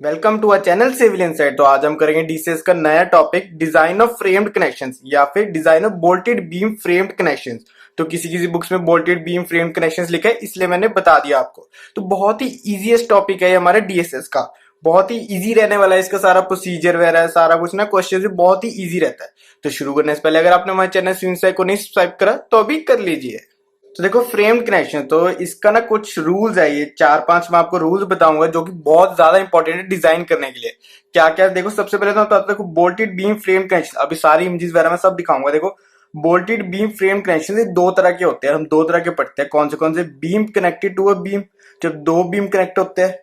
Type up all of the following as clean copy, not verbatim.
Welcome to our channel civil insight. तो आज हम करेंगे डीसीएस का नया topic design of framed connections या फिर design of bolted beam framed connections. तो किसी किसी बुक्स में बोल्टेड बीम फ्रेम्ड कनेक्शंस लिखा है, इसलिए मैंने बता दिया आपको। तो बहुत ही इजीएस्ट टॉपिक है ये हमारे डीएसएस का, बहुत ही इजी रहने वाला है। इसका सारा प्रोसीजर वगैरह सारा कुछ ना क्वेश्चन भी बहुत ही इजी रहता है। तो शुरू करने से पहले अगर आपने हमारे चैनल सिविल इनसाइट को नहीं सब्सक्राइब करा तो अभी कर लीजिए। तो देखो फ्रेम्ड कनेक्शन, तो इसका ना कुछ रूल्स है, ये 4-5 मैं आपको रूल्स बताऊंगा जो कि बहुत ज्यादा इंपॉर्टेंट है डिजाइन करने के लिए। क्या क्या देखो, सबसे पहले तो देखो बोल्टेड बीम फ्रेम कनेक्शन, अभी सारी इमेजेस वगैरह मैं सब दिखाऊंगा। देखो बोल्टेड बीम फ्रेम कनेक्शन ये दो तरह के होते हैं, हम दो तरह के पढ़ते हैं। कौन से beam connected to a beam, जब दो बीम कनेक्ट होते हैं।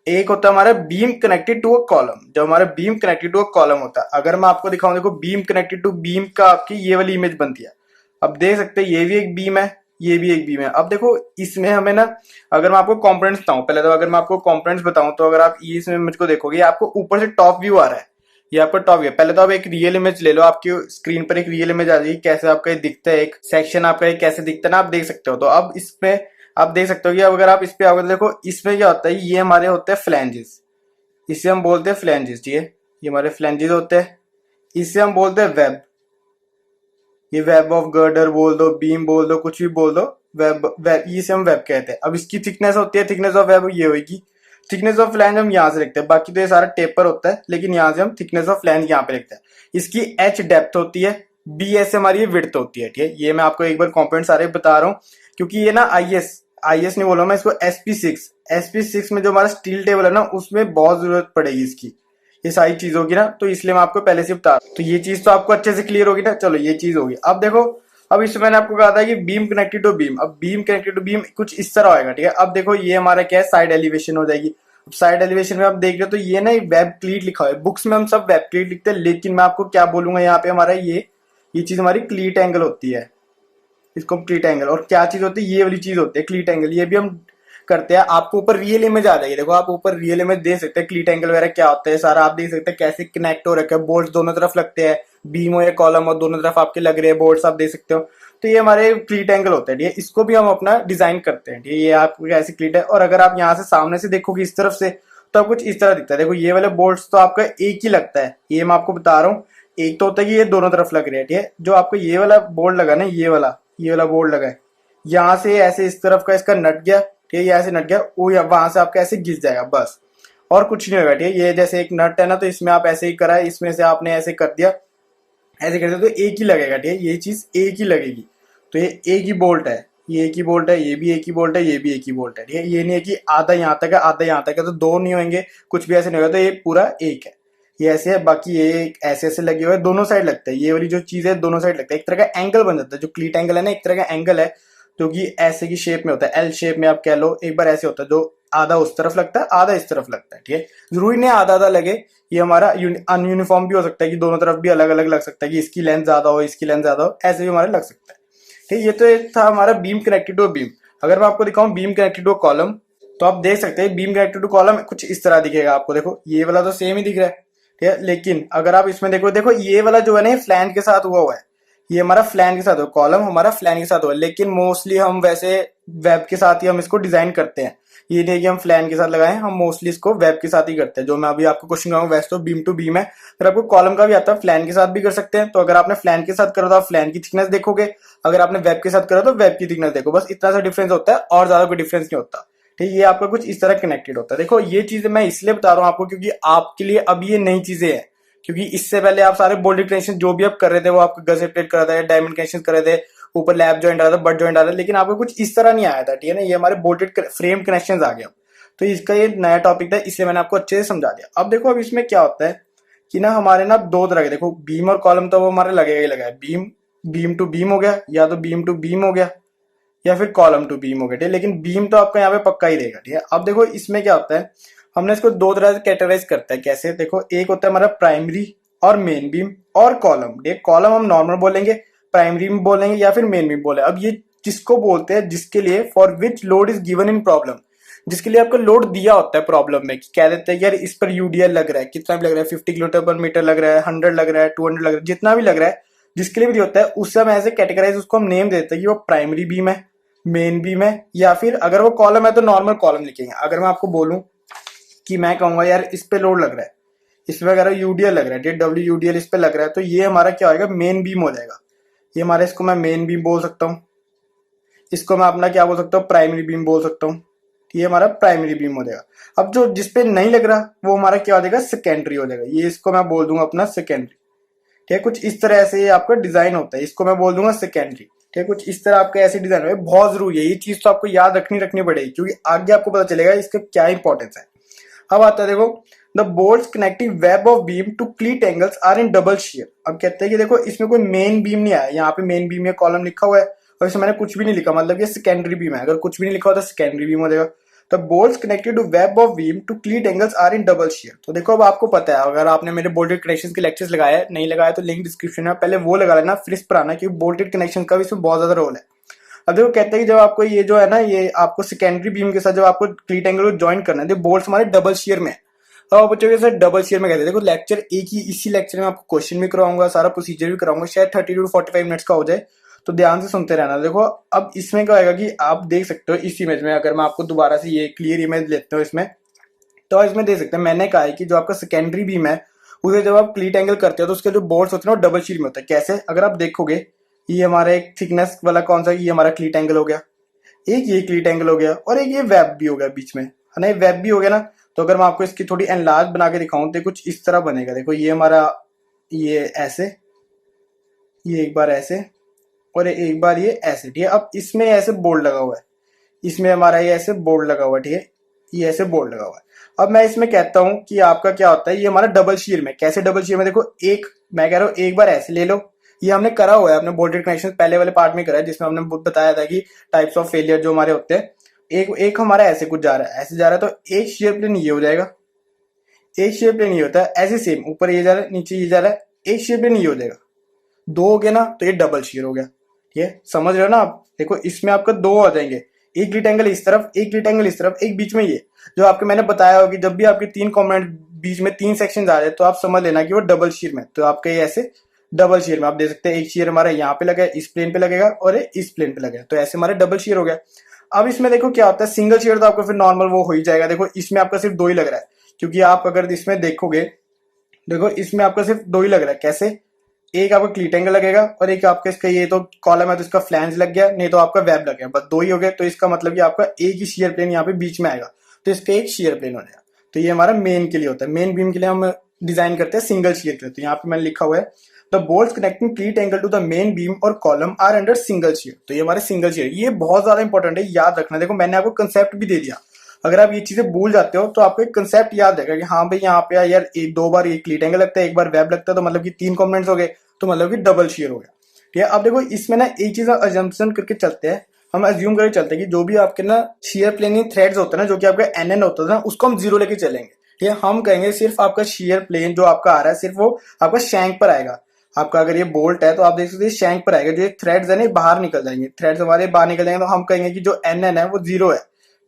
एक होता है हमारा beam connected to a column, जब हमारा beam connected to a column होता है। अगर मैं आपको दिखाऊं, देखो बीम कनेक्टेड टू बीम का आपकी ये वाली इमेज बनती है। अब देख सकते हैं ये भी एक बीम है, ये भी एक बीम है। अब देखो इसमें हमें ना, अगर मैं आपको कंपोनेंट्स बताऊं, पहले तो अगर मैं आपको कंपोनेंट्स बताऊं तो अगर आप ये इसमें मुझको देखोगे, आपको ऊपर से टॉप व्यू आ रहा है। ये आपका टॉप व्यू। पहले तो आप एक रियल इमेज ले लो, आपकी स्क्रीन पर एक रियल इमेज आ जाएगी कैसे आपका ये दिखता है, एक सेक्शन आपका ये कैसे दिखता है ना, आप देख सकते हो। तो अब इसमें आप देख सकते हो कि अब अगर आप इस पे आओगे तो देखो इसमें क्या होता है, ये हमारे होते हैं फ्लैंजेस, इसे हम बोलते हैं फ्लैंजेस। ठीक है, ये हमारे फ्लैंजेस होते हैं, इसे हम बोलते हैं वेब। ये वेब ऑफ गर्डर बोल दो, बीम बोल दो, कुछ भी बोल दो, वेब वेब इसे हम वेब कहते हैं। अब इसकी थिकनेस होती है, थिकनेस ऑफ वेब ये होगी। थिकनेस ऑफ फ्लैंज हम यहाँ से लिखते हैं, बाकी तो ये सारा टेपर होता है, लेकिन यहाँ से हम थिकनेस ऑफ फ्लैंज यहाँ पे लिखते हैं। इसकी एच डेप्थ होती है, बी एस हमारी ये विड्थ होती है। ठीक है, ये मैं आपको एक बार कॉम्पोनेंट सारे बता रहा हूँ, क्योंकि ये ना आई एस नहीं बोला मैं इसको, एसपी सिक्स में जो हमारा स्टील टेबल है ना, उसमें बहुत जरूरत पड़ेगी इसकी, ये सारी चीज होगी ना। तो इसलिए मैं आपको पहले से बता रहा हूं। तो ये चीज तो आपको अच्छे से क्लियर होगी ना। चलो ये चीज होगी। अब देखो, अब इसमें मैंने आपको कहा था कि बीम कनेक्टेड टू बीम, अब बीम कनेक्टेड टू बीम कुछ इस तरह होएगा। ठीक है, अब देखो ये हमारा क्या है, साइड एलिवेशन हो जाएगी। अब साइड एलिवेशन में आप देख रहे हो तो ये ना वेब क्लीट लिखा हुआ है, बुक्स में हम सब वेब क्लीट लिखते हैं, लेकिन मैं आपको क्या बोलूंगा यहाँ पे, हमारा ये चीज हमारी क्लीट एंगल होती है, इसको क्लीट एंगल। और क्या चीज होती है, ये वाली चीज होती है क्लीट एंगल। ये भी हम करते हैं, आपको ऊपर रियल इमेज आ जाएगी। देखो आप ऊपर रियल इमेज देख सकते हैं, क्लीट एंगल वगैरह क्या होता है सारा आप देख सकते हैं, कैसे कनेक्ट हो रखे हैं, बोल्ट दोनों तरफ लगते हैं, बीम हो या कॉलम हो, दोनों तरफ आपके लग रहे हैं बोल्ट, आप देख सकते हो। तो ये हमारे क्लीट एंगल होता है। ठीक है, इसको भी हम अपना डिजाइन करते हैं। ठीक है, ये आपको ऐसी क्लीट है। और अगर आप यहाँ से सामने से देखोगे इस तरफ से, तो कुछ इस तरह दिखता है। देखो ये वाले बोल्ट तो आपका एक ही लगता है, ये मैं आपको बता रहा हूँ। एक तो होता है कि ये दोनों तरफ लग रहे हैं। ठीक है, जो आपको ये वाला बोल्ट लगा ना, ये वाला बोल्ट लगा है, यहाँ से ऐसे इस तरफ का इसका नट गया। ठीक है, ये ऐसे नट गया, वो वहां से आपका ऐसे घिस जाएगा बस, और कुछ नहीं होगा। ठीक है, ये जैसे एक नट है ना, तो इसमें आप ऐसे ही करा, इसमें से आपने ऐसे कर दिया, ऐसे कर दिया तो एक ही लगेगा। ठीक है, ये चीज एक ही लगेगी। तो ये एक ही बोल्ट है, ये एक ही बोल्ट है, ये भी एक ही बोल्ट है, ये भी एक ही बोल्ट है। ठीक है, ये नहीं है कि आधा यहाँ तक है आधा यहाँ तक है, तो दो नहीं होंगे, कुछ भी ऐसे नहीं होगा। तो ये पूरा एक है, ये ऐसे है। बाकी ये ऐसे ऐसे लगे हुए दोनों साइड लगता है, ये वाली जो चीज है दोनों साइड लगता है, एक तरह का एंगल बन जाता है। जो क्लीट एंगल है ना, एक तरह का एंगल है, जो कि ऐसे की शेप में होता है, एल शेप में आप कह लो। एक बार ऐसे होता है, जो आधा उस तरफ लगता है आधा इस तरफ लगता है। ठीक है, जरूरी नहीं आधा आधा लगे, ये हमारा अनयूनिफॉर्म भी हो सकता है कि दोनों तरफ भी अलग अलग लग सकता है, कि इसकी लेंथ ज्यादा हो इसकी लेंथ ज्यादा हो, ऐसे भी हमारा लग सकता है। ठीक, ये तो एक था हमारा बीम कनेक्टेड टू बीम। अगर मैं आपको दिखाऊं बीम कनेक्टेड टू कॉलम, तो आप देख सकते हैं बीम कनेक्टेड टू कॉलम कुछ इस तरह दिखेगा आपको। देखो ये वाला तो सेम ही दिख रहा है। ठीक है, लेकिन अगर आप इसमें देखो ये वाला जो है ना, फ्लैंज के साथ हुआ है, ये हमारा फ्लैंज के साथ हुआ, कॉलम हमारा फ्लैंज के साथ हुआ। लेकिन मोस्टली हम वैसे वेब के साथ ही हम इसको डिजाइन करते हैं, ये नहीं कि हम फ्लैन के साथ लगाएं, हम मोस्टली इसको वेब के साथ ही करते हैं। जो मैं अभी आपको क्वेश्चन कराऊंगा वैसे तो बीम टू बीम है, अगर आपको कॉलम का भी आता है फ्लैन के साथ भी कर सकते हैं। तो अगर आपने फ्लैन के साथ करा तो आप फ्लैन की थिकनेस देखोगे, अगर आपने वेब के साथ करा तो वेब की थिकनेस देखो, बस इतना सा डिफरेंस होता है और ज्यादा कोई डिफरेंस नहीं होता। ठीक है, ये आपका कुछ इस तरह कनेक्टेड होता है। देखो ये चीजें मैं इसलिए बता रहा हूँ आपको, क्योंकि आपके लिए अब ये नई चीजें हैं, क्योंकि इससे पहले आप सारे बोल्टेड कनेक्शन जो भी आप कर रहे थे वो आपको गसेट प्लेट कर रहे थे, डायमंड कनेक्शन कर रहे थे, ऊपर लैब जॉइंट आ रहा था, बट जॉइंट आ रहा था, लेकिन आपको कुछ इस तरह नहीं आया था। ठीक है ना, ये हमारे बोल्टेड फ्रेम कनेक्शन आ गए। तो इसका ये नया टॉपिक था, इसलिए मैंने आपको अच्छे से समझा दिया। अब देखो अब इसमें क्या होता है कि ना हमारे ना दो तरह के, देखो बीम और कॉलम तो वो हमारे लगेगा ही लगा है। बीम बीम टू बीम हो गया, या तो बीम टू बीम हो गया, या फिर कॉलम टू बीम हो गया। ठीक है, लेकिन बीम तो आपका यहाँ पे पक्का ही रहेगा। ठीक है, अब देखो इसमें क्या होता है, हमने इसको दो तरह से कैटेगराइज करते हैं। कैसे, देखो एक होता है हमारा प्राइमरी और मेन बीम और कॉलम। ठीक, कॉलम हम नॉर्मल बोलेंगे, प्राइमरी में बोलेंगे, या फिर मेन बीम बोले। अब ये किसको बोलते हैं, जिसके लिए for which load is given in problem, जिसके लिए आपको लोड दिया होता है प्रॉब्लम में, कि कह देते हैं कि यार इस पर यूडीएल लग रहा है, कितना भी लग रहा है, 50 किलोमीटर पर मीटर लग रहा है, 100 लग रहा है, 200 लग रहा है, जितना भी लग रहा है, जिसके लिए भी होता है, उससे हम ऐसे कैटेगराइज उसको हम नेम देते हैं कि वो प्राइमरी बीम है, मेन बीम है, या फिर अगर वो कॉलम है तो नॉर्मल कॉलम लिखेंगे। अगर मैं आपको बोलूं कि मैं कहूंगा यार इस पे लोड लग रहा है, इसमें अगर यूडीएल लग रहा है, डब्ल्यू यूडीएल इस पे लग रहा है, तो ये हमारा क्या होगा, मेन बीम हो जाएगा। ये हमारा, इसको मैं मेन बीम बोल सकता हूँ, इसको मैं अपना क्या बोल सकता हूँ, प्राइमरी बीम बोल सकता हूँ। ये हमारा प्राइमरी बीम हो जाएगा। अब जो जिसपे नहीं लग रहा वो हमारा क्या हो जाएगा, सेकेंडरी हो जाएगा। ये इसको मैं बोल दूंगा अपना सेकेंडरी। ठीक है, कुछ इस तरह से ये आपका डिजाइन होता है, इसको मैं बोल दूंगा सेकेंडरी। ठीक है, कुछ इस तरह आपका ऐसे डिजाइन है। बहुत जरूरी है ये चीज, तो आपको याद रखनी पड़ेगी, क्योंकि आगे आपको पता चलेगा इसका क्या इंपॉर्टेंस है। अब आता है देखो, the bolts connecting web of beam to cleat angles are in double shear. अब कहते हैं कि देखो इसमें कोई मेन बीम नहीं आया, यहाँ पे मेन बीम या कॉलम लिखा हुआ है और इसमें मैंने कुछ भी नहीं लिखा, मतलब ये सेकेंडरी बीम है। अगर कुछ भी नहीं लिखा होता सेकेंडरी बीम हो जाएगा। The bolts connected to web of beam to cleat angles are in double shear. तो देखो अब आपको पता है, अगर आपने मेरे बोल्टेड कनेक्शन के लेक्चर्स लगाया है, नहीं लगाया तो लिंक डिस्क्रिप्शन में, पहले वो लगा लेना, फिर इस पर आना, क्योंकि बोल्टेड कनेक्शन का भी इसमें बहुत ज्यादा रोल है। अब देखो कहते हैं कि जब आपको ये जो है ना, ये आपको सेकेंडरी बीम के साथ जब आपको क्लीट एंगल को ज्वाइन करना है, तो बोल्ट्स हमारे डबल शेयर में है। अब आप बच्चों के साथ डबल शेयर में कहते हैं, देखो लेक्चर एक ही, इसी लेक्चर में आपको क्वेश्चन भी कराऊंगा, सारा प्रोसीजर भी कराऊंगा, शायद 30 to 45 मिनट्स का हो जाए, तो ध्यान से सुनते रहना। देखो अब इसमें क्या होगा कि आप देख सकते हो इस इमेज में, अगर मैं आपको दोबारा से ये क्लियर इमेज लेते हो इसमें, तो इसमें देख सकते हैं मैंने कहा है कि जो आपका सेकेंडरी बीम है उसे जब आप क्लीट एंगल करते हो तो उसके जो बोर्ड्स होते हैं वो डबल शेयर में होता है। कैसे, अगर आप देखोगे ये हमारा एक थिकनेस वाला कौन सा, ये हमारा क्लीट एंगल हो गया, एक ये क्लीट एंगल हो गया, और एक ये वेब भी हो गया बीच में, है ना, ये वेब भी हो गया ना। तो अगर मैं आपको इसकी थोड़ी एनलार्ज बना के दिखाऊं तो कुछ इस तरह बनेगा। देखो ये हमारा, ये ऐसे, ये एक बार ऐसे, और एक बार ये ऐसे। ठीक है, अब इसमें ऐसे बोर्ड लगा हुआ है, इसमें हमारा ये ऐसे बोर्ड लगा हुआ है। ठीक है, ये ऐसे बोर्ड लगा हुआ है। अब मैं इसमें कहता हूं कि आपका क्या होता है, ये हमारा डबल शेयर में। कैसे डबल शेयर में, देखो एक, मैं कह रहा हूं एक बार ऐसे ले लो, ये हमने करा हुआ है, अपने बोल्टेड कनेक्शन पहले वाले पार्ट में करा है, जिसमें हमने बताया था कि टाइप्स ऑफ फेलियर जो हमारे होते हैं। एक हमारा ऐसे कुछ जा रहा है, ऐसे जा रहा है, तो एक शेयर प्लेन ये हो जाएगा, एक शेयर प्लेन ये होता है, ऐसे सेम ऊपर ये जा रहा है, नीचे ये जा रहा है, एक शेयर प्लेन ये हो जाएगा। दो हो गया ना, तो ये डबल शेयर हो गया। ठीक है, समझ रहे हो ना आप। देखो इसमें आपका दो आ जाएंगे, एक ग्लिट एंगल इस तरफ, एक ग्लिट एंगल इस तरफ, एक बीच में ये, जो आपके मैंने बताया होगा कि जब भी आपके तीन कॉम्पोनेंट बीच में तीन सेक्शन आ जाए तो आप समझ लेना कि वो डबल शेयर में। तो आपके ये ऐसे डबल शेयर में आप देख सकते हैं, एक शेयर हमारा यहाँ पे लगा, इस प्लेन पे लगेगा, और इस प्लेन पे लगेगा, तो ऐसे हमारे डबल शेयर हो गया। अब इसमें देखो क्या होता है, सिंगल शेयर तो आपको फिर नॉर्मल वो हो ही जाएगा। देखो इसमें आपका सिर्फ दो ही लग रहा है, क्योंकि आप अगर इसमें देखोगे, देखो इसमें आपका सिर्फ दो ही लग रहा है। कैसे, एक आपका क्लीट एंगल लगेगा और एक आपका इसका ये तो कॉलम है तो इसका फ्लैंज लग गया, नहीं तो आपका वेब लग गया, बस दो ही हो गए। तो इसका मतलब कि आपका एक ही शेयर प्लेन यहाँ पे बीच में आएगा, तो इसका एक शेयर प्लेन हो जाएगा। तो ये हमारा मेन के लिए होता है। मेन बीम के लिए हम डिजाइन करते हैं सिंगल शेयर के लिए। तो यहाँ पे मैंने लिखा हुआ है, the bolts connecting cleat angle to the main beam और column are under single shear. तो ये हमारे सिंगल शेयर, ये बहुत ज्यादा इंपॉर्टेंट है, याद रखना। देखो मैंने आपको कंसेप्ट भी दे दिया, अगर आप ये चीजें भूल जाते हो तो आपको एक कंसेप्ट याद रहेगा कि हाँ भाई यहाँ पे यार एक दो बार ये क्लीट एंगल लगता है, एक बार वेब लगता है, तो मतलब कि तीन कॉम्पोनेंट्स हो गए, तो मतलब कि डबल शेयर हो गया। ठीक है, अब देखो इसमें ना एक चीज अजम्पशन करके चलते हैं, हम अज्यूम करके चलते हैं कि जो भी आपके ना शेयर प्लेन थ्रेड्स होते हैं ना, जो कि आपका एन होता है ना, उसको हम जीरो लेके चलेंगे। ठीक है, हम कहेंगे सिर्फ आपका शेयर प्लेन जो आपका आ रहा है सिर्फ वो आपका शैंक पर आएगा। आपका अगर ये बोल्ट है तो आप देख सकते हैं शैंक पर आएगा, जो एक थ्रेड्स है ना बाहर निकल जाएंगे, थ्रेड्स हमारे बाहर निकल जाएंगे, तो हम कहेंगे कि जो एन है वो जीरो है।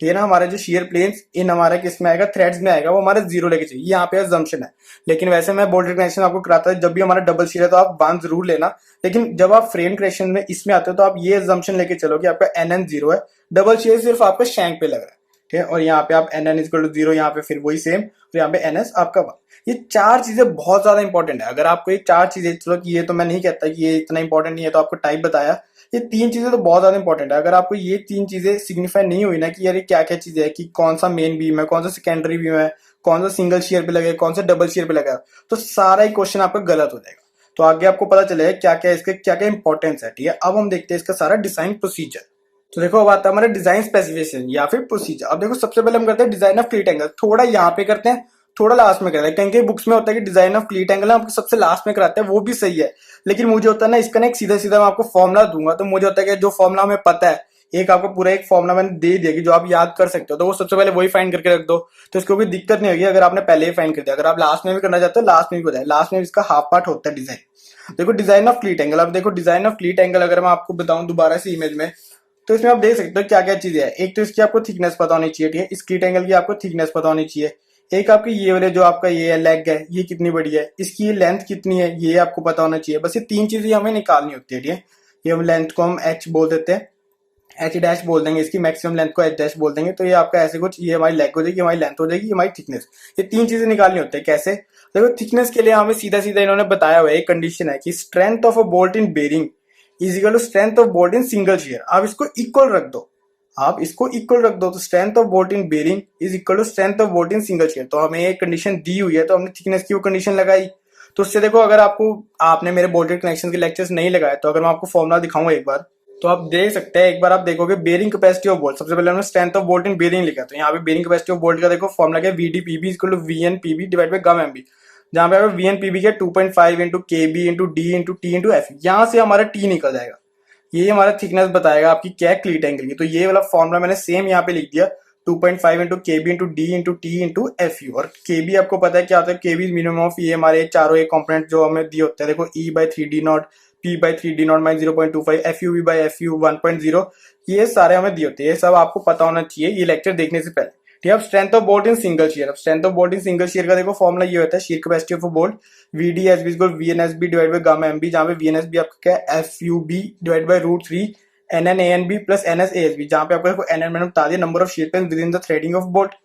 ठीक है ना, हमारे जो शेयर प्लेन्स इन हमारा किस में आएगा, थ्रेड्स में आएगा, वो हमारे जीरो लेके चाहिए। यहाँ पे अजम्पशन है, लेकिन वैसे मैं बोल्टेड कनेक्शन आपको कराता है, जब भी हमारा डबल शेयर है तो आप वन जरूर लेना। लेकिन जब आप फ्रेम कनेक्शन में इसमें आते हो तो आप ये अजम्पशन लेके चलो कि आपका एन जीरो है, डबल शेयर सिर्फ आपका शैंक पे लग रहा है। ठीक है, और यहाँ पे आप एन इक्वल टू जीरो, यहाँ पे फिर वही सेम, और यहाँ पे एन आपका वन। ये चार चीजें बहुत ज्यादा इंपॉर्टेंट है। अगर आपको ये चार चीजें, चलो कि ये तो मैं नहीं कहता कि ये इतना इंपॉर्टेंट नहीं है, तो आपको टाइप बताया, ये तीन चीजें तो बहुत ज्यादा इंपॉर्टेंट है। अगर आपको ये तीन चीजें सिग्निफाई नहीं हुई ना कि यार ये क्या क्या चीजें है, कि कौन सा मेन बीम है, कौन सा सेकेंडरी बीम है, कौन सा सिंगल शेयर पे लगेगा, कौन सा डबल शेयर पे लगेगा, तो सारा ही क्वेश्चन आपका गलत हो जाएगा। तो आगे आपको पता चलेगा क्या क्या इसके क्या क्या इंपॉर्टेंस है। ठीक है, अब हम देखते हैं इसका सारा डिजाइन प्रोसीजर। तो देखो अब आता है हमारा डिजाइन स्पेसिफिकेशन या फिर प्रोसीजर। अब देखो सबसे पहले हम करते हैं डिजाइन ऑफ क्लीट एंगल, थोड़ा यहाँ पे करते हैं, थोड़ा लास्ट में करते हैं। कहीं कहीं बुक्स में होता है कि डिजाइन ऑफ क्लीट एंगल आपको सबसे लास्ट में कराते हैं, वो भी सही है, लेकिन मुझे होता है ना इसका ना एक सीधा सीधा मैं आपको फॉर्मुला दूंगा, तो मुझे होता है कि जो फॉर्मुला हमें पता है, एक आपको पूरा एक फॉर्मुला मैंने दे दिया कि जो आप याद कर सकते हो, तो वो सबसे पहले वही फाइंड करके रख दो, तो इसको कोई दिक्कत नहीं होगी अगर आपने पहले ही फाइंड कर दिया। अगर आप लास्ट में भी करना चाहते हो लास्ट में भी हो जाए, लास्ट में इसका हाफ पार्ट होता है डिजाइन। देखो डिजाइन ऑफ क्लीट एंगल, अब देखो डिजाइन ऑफ क्लीट एंगल अगर मैं आपको बताऊं दोबारा से इमेज में, तो इसमें आप देख सकते हो क्या क्या चीजें है। एक तो इसकी आपको थिकनेस पता होनी चाहिए। ठीक है, इस क्लीट एंगल की आपको थिकनेस पता होनी चाहिए। एक आपकी ये वाले जो आपका ये लेग है, ये कितनी बड़ी है, इसकी ये लेंथ कितनी है, ये आपको पता होना चाहिए। बस ये तीन चीजें हमें निकालनी होती है। ठीक है, ये हम लेंथ को हम एच बोल देते हैं, एच डैश बोल देंगे, इसकी मैक्सिमम लेंथ को एच डैश बोल देंगे। तो ये आपका ऐसे कुछ, ये हमारी लेग हो जाएगी, हमारी लेंथ हो जाएगी, ये हमारी थिकनेस। ये तीन चीजें निकालनी होती है। कैसे? देखो थिकनेस के लिए हमें सीधा सीधा इन्होंने बताया हुआ है, एक कंडीशन है कि strength of a bolt in bearing is equal to strength of bolt in single shear. आप इसको इक्वल रख दो, आप इसको इक्वल रख दो, तो strength of bolt in bearing is equal to strength of bolt in single shear. तो हमें एक कंडीशन दी हुई है, तो हमने थिकनेस की वो कंडीशन लगाई। तो उससे देखो, अगर आपको, आपने मेरे बोल्टेड कनेक्शन के लेक्चर्स नहीं लगाए, तो अगर मैं आपको फॉर्मुला दिखाऊंगा एक बार, तो आप देख सकते हैं। एक बार आप देखोगे बेरिंग कैपेसिटी ऑफ बोल्ट, सबसे पहले हमने strength of bolt in bearing लिखा। तो यहाँ पे बेरिंग कैपेसिटी ऑफ बोल्ट का देखो फॉर्मुला क्या है, VDPB equal to VNPB divide by gamma MB, जहां पे VNPB क्या 2.5 into KB into D into T into F। यहाँ से हमारा T निकल जाएगा, ये हमारा थिकनेस बताएगा आपकी क्या क्लीट एंगल की। तो ये वाला फॉर्मुला मैंने सेम यहाँ पे लिख दिया, 2.5 into KB into D into T into FU। और KB आपको पता है क्या होता है, KB मिनिमम ऑफ, ये हमारे चारों एक कॉम्पोनेंट जो हमें दिए होते हैं, देखो E/3D0, P/3D0 -0.25, FUV by FU 1.0, ये सारे हमें दिए होते हैं। ये सब आपको पता होना चाहिए ये लेक्चर देखने से पहले। ठीक है, अब strength of bolt in single shear. अब strength of bolt in single shear का देखो फॉर्मुला ये होता है, shear capacity of a bolt VDSB equal VNSB divide by gamma MB, जहां पे VNSB आपका क्या है, FUB divide by √3 NNANB plus NSASB, जहां पे आपको देखो NN मैंने बता दिया, number of shear plane within the threading of bolt.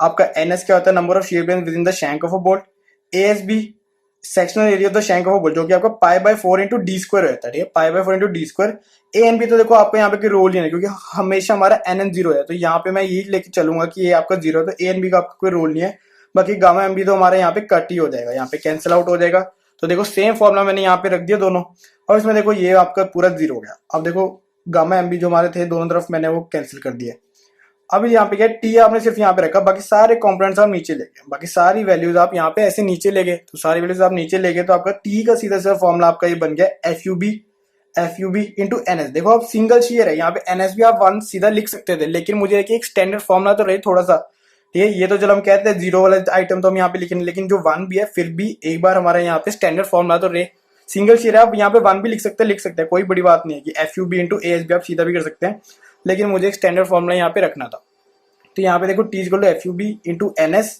आपका NS क्या होता है, number of shear plane within the shank of a bolt. ASB sectional area of the shank of a bolt, जो कि आपका π/4 into D square रहता है। ठीक है, π/4 इंटू डी स्क्वायर। ANB तो देखो आपको यहाँ पे कोई रोल नहीं है, क्योंकि हमेशा हमारा NN 0 है, तो यहाँ पे मैं यही लेके चलूंगा कि ये आपका 0 है, तो ANB का आपका कोई रोल नहीं है। बाकी गामा MB तो हमारे यहाँ पे कट ही हो जाएगा, यहाँ पे कैंसिल आउट हो जाएगा। तो देखो सेम फॉर्मुला मैंने यहाँ पे रख दिया दोनों, और इसमें देखो ये आपका पूरा 0 हो गया। अब देखो गामा MB जो हमारे थे दोनों तरफ मैंने वो कैंसिल कर दिया। अब यहाँ पे क्या है, टी आपने सिर्फ यहाँ पे रखा, बाकी सारे कंपोनेंट्स आप नीचे ले गए, बाकी सारी वैल्यूज आप यहाँ पे ऐसे नीचे ले गए। तो सारी वैल्यूज आप नीचे ले गए, तो आपका टी का सीधा सीधा फॉर्मुला आपका ये बन गया FUB इंटू NS। देखो अब सिंगल शेयर है, यहाँ पे NS भी आप 1 सीधा लिख सकते थे, लेकिन मुझे एक स्टैंडर्ड फॉर्मुला तो रहे थोड़ा सा। ठीक है, ये तो चलो हम कहते हैं 0 वाला आइटम तो हम यहाँ पे लिखेंगे, लेकिन जो 1 भी है फिर भी एक बार हमारा यहाँ पे स्टैंडर्ड फॉर्मुला तो रहे। सिंगल शेयर है, आप यहाँ पे 1 भी लिख सकते हैं, कोई बड़ी बात नहीं है कि FUB इंटू ASB आप सीधा भी कर सकते हैं, लेकिन मुझे एक स्टैंडर्ड फॉर्मुला यहाँ पे रखना था। तो यहाँ पे देखो T equal to FUB into NS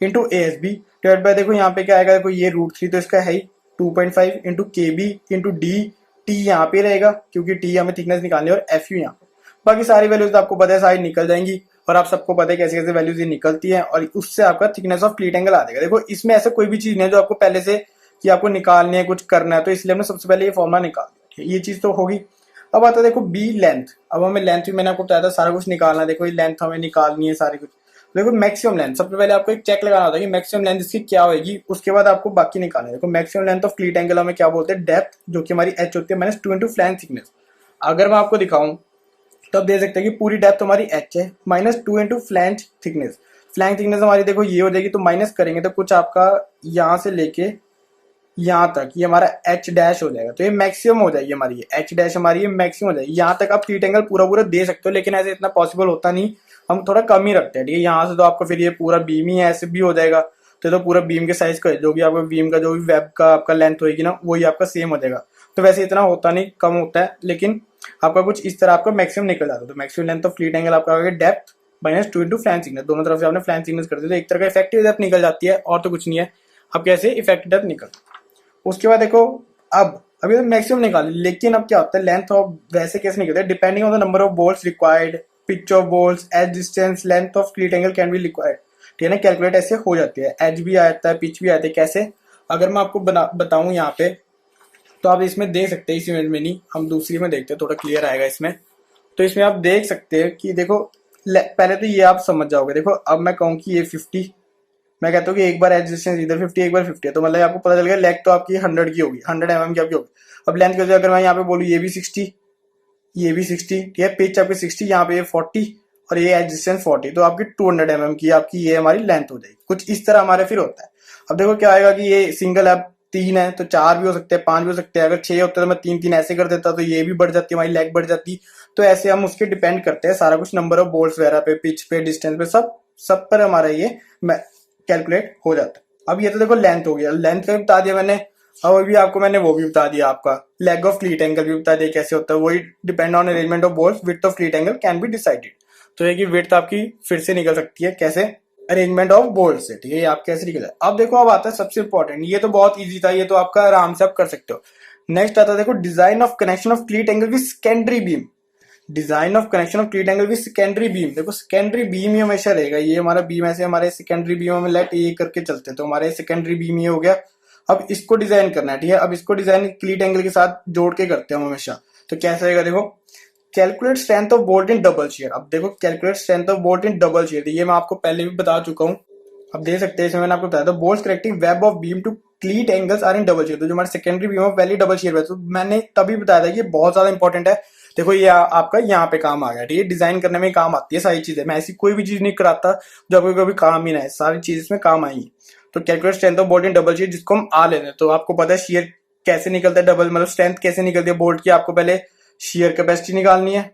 into ASB divide by, देखो यहाँ पे क्या आएगा, देखो ये √3 तो इसका है ही, 2.5 into KB into D, T यहाँ पे रहेगा क्योंकि T हमें थिकनेस निकालनी है, और FU यहाँ पे। बाकी सारी वैल्यूज आपको पता है सारी निकल जाएंगी, और आप सबको पता है कैसे कैसे वैल्यूज ये निकलती है, और उससे आपका थिकनेस ऑफ क्लीट एंगल आ जाएगा। देखो इसमें ऐसा कोई भी चीज नहीं है जो आपको पहले से कि आपको निकालनी है, कुछ करना है, तो इसलिए हमने सबसे पहले ये फॉर्मुला निकाल दिया। ये चीज तो होगी। अब आता है देखो B लेंथ। अब हमें लेंथ भी मैंने आपको बताया था सारा कुछ निकालना है। देखो ये लेंथ हमें निकालनी है सारी कुछ। देखो मैक्सिमम लेंथ, सबसे पहले आपको एक चेक लगाना होता है कि मैक्सिमम लेंथ इसकी क्या होगी, उसके बाद आपको बाकी निकालना है। देखो maximum length of cleat angle हमें क्या बोलते हैं, डेप्थ, जो कि हमारी H होती है -2 इंटू फ्लैंज थिकनेस। अगर मैं आपको दिखाऊं तो आप देख सकते हैं कि पूरी डेप्थ हमारी H है, -2 into flange thickness. Flange thickness हमारी देखो ये हो जाएगी, तो माइनस करेंगे तो कुछ आपका यहाँ से लेके यहाँ तक ये हमारा H डैश हो जाएगा, तो ये मैक्सिमम हो जाएगी हमारी, ये H डैश हमारी ये मैक्सिमम हो जाएगी। यहाँ तक आप क्लीट एंगल पूरा पूरा दे सकते हो, लेकिन ऐसे इतना पॉसिबल होता नहीं, हम थोड़ा कम ही रखते हैं। ठीक है, यहाँ से तो आपको फिर ये पूरा बीम ही ऐसे भी हो जाएगा, तो पूरा बीम के साइज का जो भी आपका बीम का जो भी वेब का आपका लेंथ होगी ना, वही आपका सेम हो जाएगा। तो वैसे इतना होता नहीं, कम होता है, लेकिन आपका कुछ इस तरह आपका मैक्सिमम निकल जाता है। तो maximum length of cleat angle आपका डेप्थ -2 इंटू फ्लैंज थिकनेस, दोनों तरफ से आपने फ्लैंज थिकनेस कर दिया, तो एक तरह का इफेक्टिव डेप्थ निकल जाती है, और तो कुछ नहीं है। अब कैसे इफेक्टिव डेप्थ निकल, उसके बाद देखो अब अभी तो मैक्सिमम निकाल, लेकिन अब क्या होता है लेंथ ऑफ वैसे कैसे निकलता है, depending on the number of bolts required, pitch of bolts, edge distance, length of cleat angle can be required. ठीक है ना, कैलकुलेट ऐसे हो जाती है, एज भी आता है, पिच भी आता है। कैसे, अगर मैं आपको बताऊं यहाँ पे, तो आप इसमें देख सकते हैं, इस इमेज में नहीं, हम दूसरी में देखते हैं, थोड़ा क्लियर आएगा इसमें। तो इसमें आप देख सकते हैं कि देखो पहले तो ये आप समझ जाओगे। देखो अब मैं कहूँ कि ये 50, मैं कहता हूँ कि एक बार एज डिस्टेंस इधर 50 एक बार 50 है, तो मतलब आपको पता चल गया लेग तो आपकी 100 की होगी, 100 mm की आपकी होगी। अब लेंथ की अगर मैं यहाँ पे बोलूँ ये भी 60, ये भी 60, ठीक है, पिच आपकी 60, यहाँ पे 40, और ये एज डिस्टेंस 40, तो आपकी 200 mm की आपकी ये हमारी लेंथ हो जाएगी। कुछ इस तरह हमारे फिर होता है। अब देखो क्या आएगा कि ये सिंगल है, 3 है तो 4 भी हो सकते हैं, 5 भी हो सकते हैं। अगर 6 होते तो मैं 3 ऐसे कर देता, तो ये भी बढ़ जाती, हमारी लेग बढ़ जाती। तो ऐसे हम उसके डिपेंड करते हैं सारा कुछ, नंबर ऑफ बोल्ट्स वगैरह पे, पिच पे, डिस्टेंस पे, सब पर हमारा ये कैलकुलेट हो जाता है। अब ये तो देखो लेंथ हो गया, लेंथ का भी बता दिया मैंने, और अभी आपको मैंने वो भी बता दिया, आपका लेग ऑफ क्लीट एंगल भी बता दिया कैसे होता है। वही depend on arrangement of bolts, width of cleat angle can be decided. तो ये कि विड्थ आपकी फिर से निकल सकती है कैसे, अरेंजमेंट ऑफ बोल्ट से। ठीक है, ये आप कैसे निकल। अब देखो अब आता है सबसे इंपॉर्टेंट, ये तो बहुत ईजी था, ये तो आपका आराम से आप कर सकते हो। नेक्स्ट आता है देखो design of connection of cleat angle with secondary beam. Design of connection of cleat angle with secondary beam. देखो सेकेंडरी बीम ही हमेशा रहेगा, ये हमारा बीम ऐसे हमारे सेकेंडरी बीम में लेट ये करके चलते हैं, तो हमारे सेकेंडरी बीम ये हो गया। अब इसको डिजाइन करना है, ठीक है। अब इसको डिजाइन क्लीट एंगल के साथ जोड़ के करते हैं हम हमेशा। तो कैसे रहेगा, देखो calculate strength of bolt in double shear. अब देखो calculate strength of bolt in double shear, ये मैं आपको पहले भी बता चुका हूँ। अब देख सकते हैं इसमें मैंने आपको बताया था bolt connecting web of beam to cleat angles are in double shear. तो जो हमारे सेकेंडरी बीम ऑफ वैली डबल शियर है, तो मैंने तभी बताया था कि ये बहुत ज्यादा इंपॉर्टेंट है। देखो ये आपका यहाँ पे काम आ गया, ठीक है। डिजाइन करने में काम आती है सारी चीजें, मैं ऐसी कोई भी चीज नहीं कराता जो आपको कभी काम ही ना है, सारी चीज इसमें काम आएंगी। तो calculate strength of bolt in double shear, जिसको हम आ लेते हैं। तो आपको पता है शियर कैसे निकलता है, डबल मतलब स्ट्रेंथ कैसे निकलती है बोल्ट की। आपको पहले शियर कैपेसिटी निकालनी है,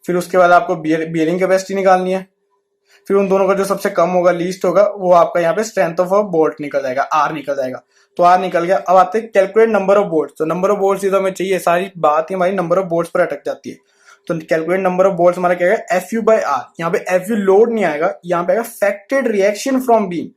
फिर उसके बाद आपको बियरिंग कैपेसिटी निकालनी है, फिर उन दोनों का जो सबसे कम होगा, लीस्ट होगा, वो आपका यहाँ पे स्ट्रेंथ ऑफ बोल्ट निकल जाएगा, आर निकल जाएगा। तो आर निकल गया। अब आते हैं कैलकुलेट नंबर ऑफ बोल्ट। तो नंबर ऑफ बोल्ट ही तो हमें चाहिए, सारी बात ही हमारी नंबर ऑफ बोल्ट पर अटक जाती है। तो कैलकुलेट नंबर ऑफ बोल्ट हमारा क्या है, एफ यू बाई आर। यहाँ पे एफ यू लोड नहीं आएगा, यहाँ पे आएगा factored reaction from beam.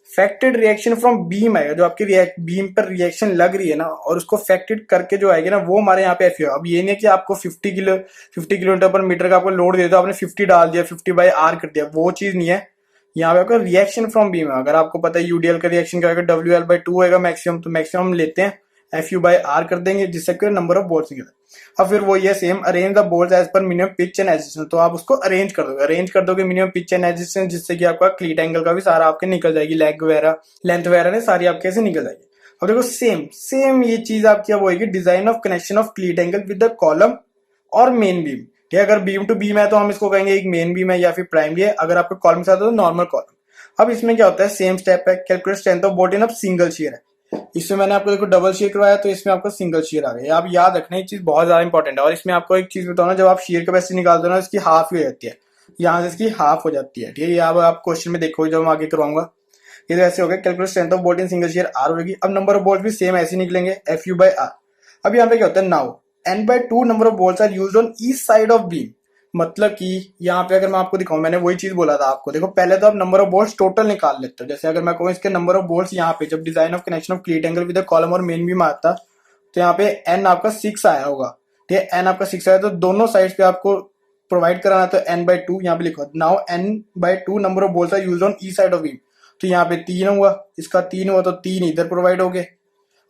Factored reaction from beam आएगा, जो आपकी बीम पर रिएक्शन लग रही है ना, और उसको फैक्टेड करके जो आएगी ना, वो हमारे यहाँ पे एफ यू। अब ये नहीं है कि आपको 50 किलोमीटर पर मीटर का आपको लोड दे दो, आपने 50 डाल दिया, 50 बाई आर कर दिया, वो चीज नहीं है। यहाँ पे आपका रिएक्शन फ्रॉम बीम है। अगर आपको पता है यूडीएल का रिएक्शन क्या होगा, WL/2 होगा मैक्सिमम, तो मैक्सिमम लेते हैं एफ यू बाई आर कर देंगे, जिससे कि नंबर ऑफ बोल्ट्स निकले। अब फिर वो ये same arrange the bolts as per minimum pitch and edge distance. तो आप उसको अरेंज कर दोगे मिनिमम पिच एंड एडजस्टेंस, जिससे कि आपका क्लीट एंगल का भी सारा आपके निकल जाएगी, लेग वगैरह लेंथ वगैरह ने सारी आपके से निकल जाएगी। अब देखो सेम ये चीज आपकी अब होगी design of connection of cleat angle with the column और मेन बीम। ठीक है, अगर बीम टू बीम है तो हम इसको कहेंगे एक मेन बीम है या फिर प्राइमरी है। अगर आपके कॉलम के साथ तो नॉर्मल कॉलम। अब इसमें क्या होता है, सेम स्टेप है, कैलकुलेट स्ट्रेंथ ऑफ बोल्ट इन अब सिंगल शियर है। इसमें मैंने आपको देखो डबल शेयर करवाया, तो इसमें आपको सिंगल शेयर आ गया। आप याद रखना, ये चीज बहुत ज्यादा इंपॉर्टेंट है। और इसमें आपको एक चीज बताओ ना, जब आप शेयर कैपेसिटी निकालते हो ना, इसकी हाफ ही हो जाती है, यहाँ से इसकी हाफ हो जाती है। ठीक है, ये आप क्वेश्चन में देखोगे जब मैं आगे करवाऊंगा। ये तो ऐसे हो गया, calculate strength of bolt in single shear R होगी। अब नंबर ऑफ बोल्ट भी सेम ऐसे निकलेंगे, एफ यू बाई आर। अब यहाँ पे क्या होता है, now n/2 number of bolts are used on each side of beam. मतलब कि यहाँ पे अगर मैं आपको दिखाऊं, मैंने वही चीज बोला था आपको। देखो पहले तो आप नंबर ऑफ बोल्ट्स टोटल निकाल लेते हो। जैसे अगर मैं कहूँ इसके नंबर ऑफ बोल्ट्स यहाँ पे, जब design of connection of cleat angle with column और मेन बीम आता, तो यहाँ पे n आपका 6 आया होगा। ठीक है, n आपका 6 आया, तो दोनों साइड्स पे आपको प्रोवाइड कराना, तो n/2 यहाँ पे लिखो। Now n/2 number of bolts are used on each side of beam. तो यहाँ पे 3 हुआ, इसका 3 हुआ, तो 3 इधर प्रोवाइड हो गए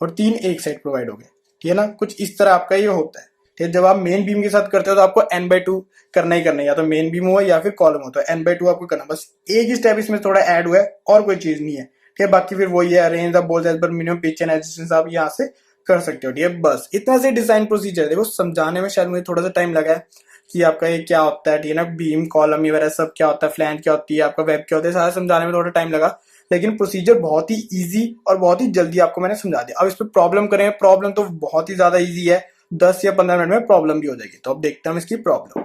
और 3 एक साइड प्रोवाइड हो गए। ठीक है ना, कुछ इस तरह आपका ये होता है। ठीक है, जब आप मेन बीम के साथ करते हो तो आपको n/2 करना ही करना है, या तो मेन बीम हो या फिर कॉलम हो, तो n/2 आपको करना। बस एक ही स्टेप इसमें थोड़ा ऐड हुआ है, और कोई चीज नहीं है। ठीक है, बाकी फिर वही है, arrange the bolts as per minimum pitch and edge distance आप यहाँ से कर सकते हो। ठीक है, बस इतना से डिजाइन प्रोसीजर है। देखो समझाने में शायद मुझे थोड़ा सा टाइम लगा है कि आपका ये क्या होता है, ठीक है ना, बीम कॉलम वगैरह सब क्या होता है, फ्लैंज क्या होती है, आपका वेब क्या होता है, सारा समझाने में थोड़ा टाइम लगा। लेकिन प्रोसीजर बहुत ही इजी और बहुत ही जल्दी आपको मैंने समझा दिया। अब इस पर प्रॉब्लम करें, प्रॉब्लम तो बहुत ही ज्यादा इजी है, 10 या 15 मिनट में प्रॉब्लम भी हो जाएगी। तो अब देखते हैं हम इसकी प्रॉब्लम।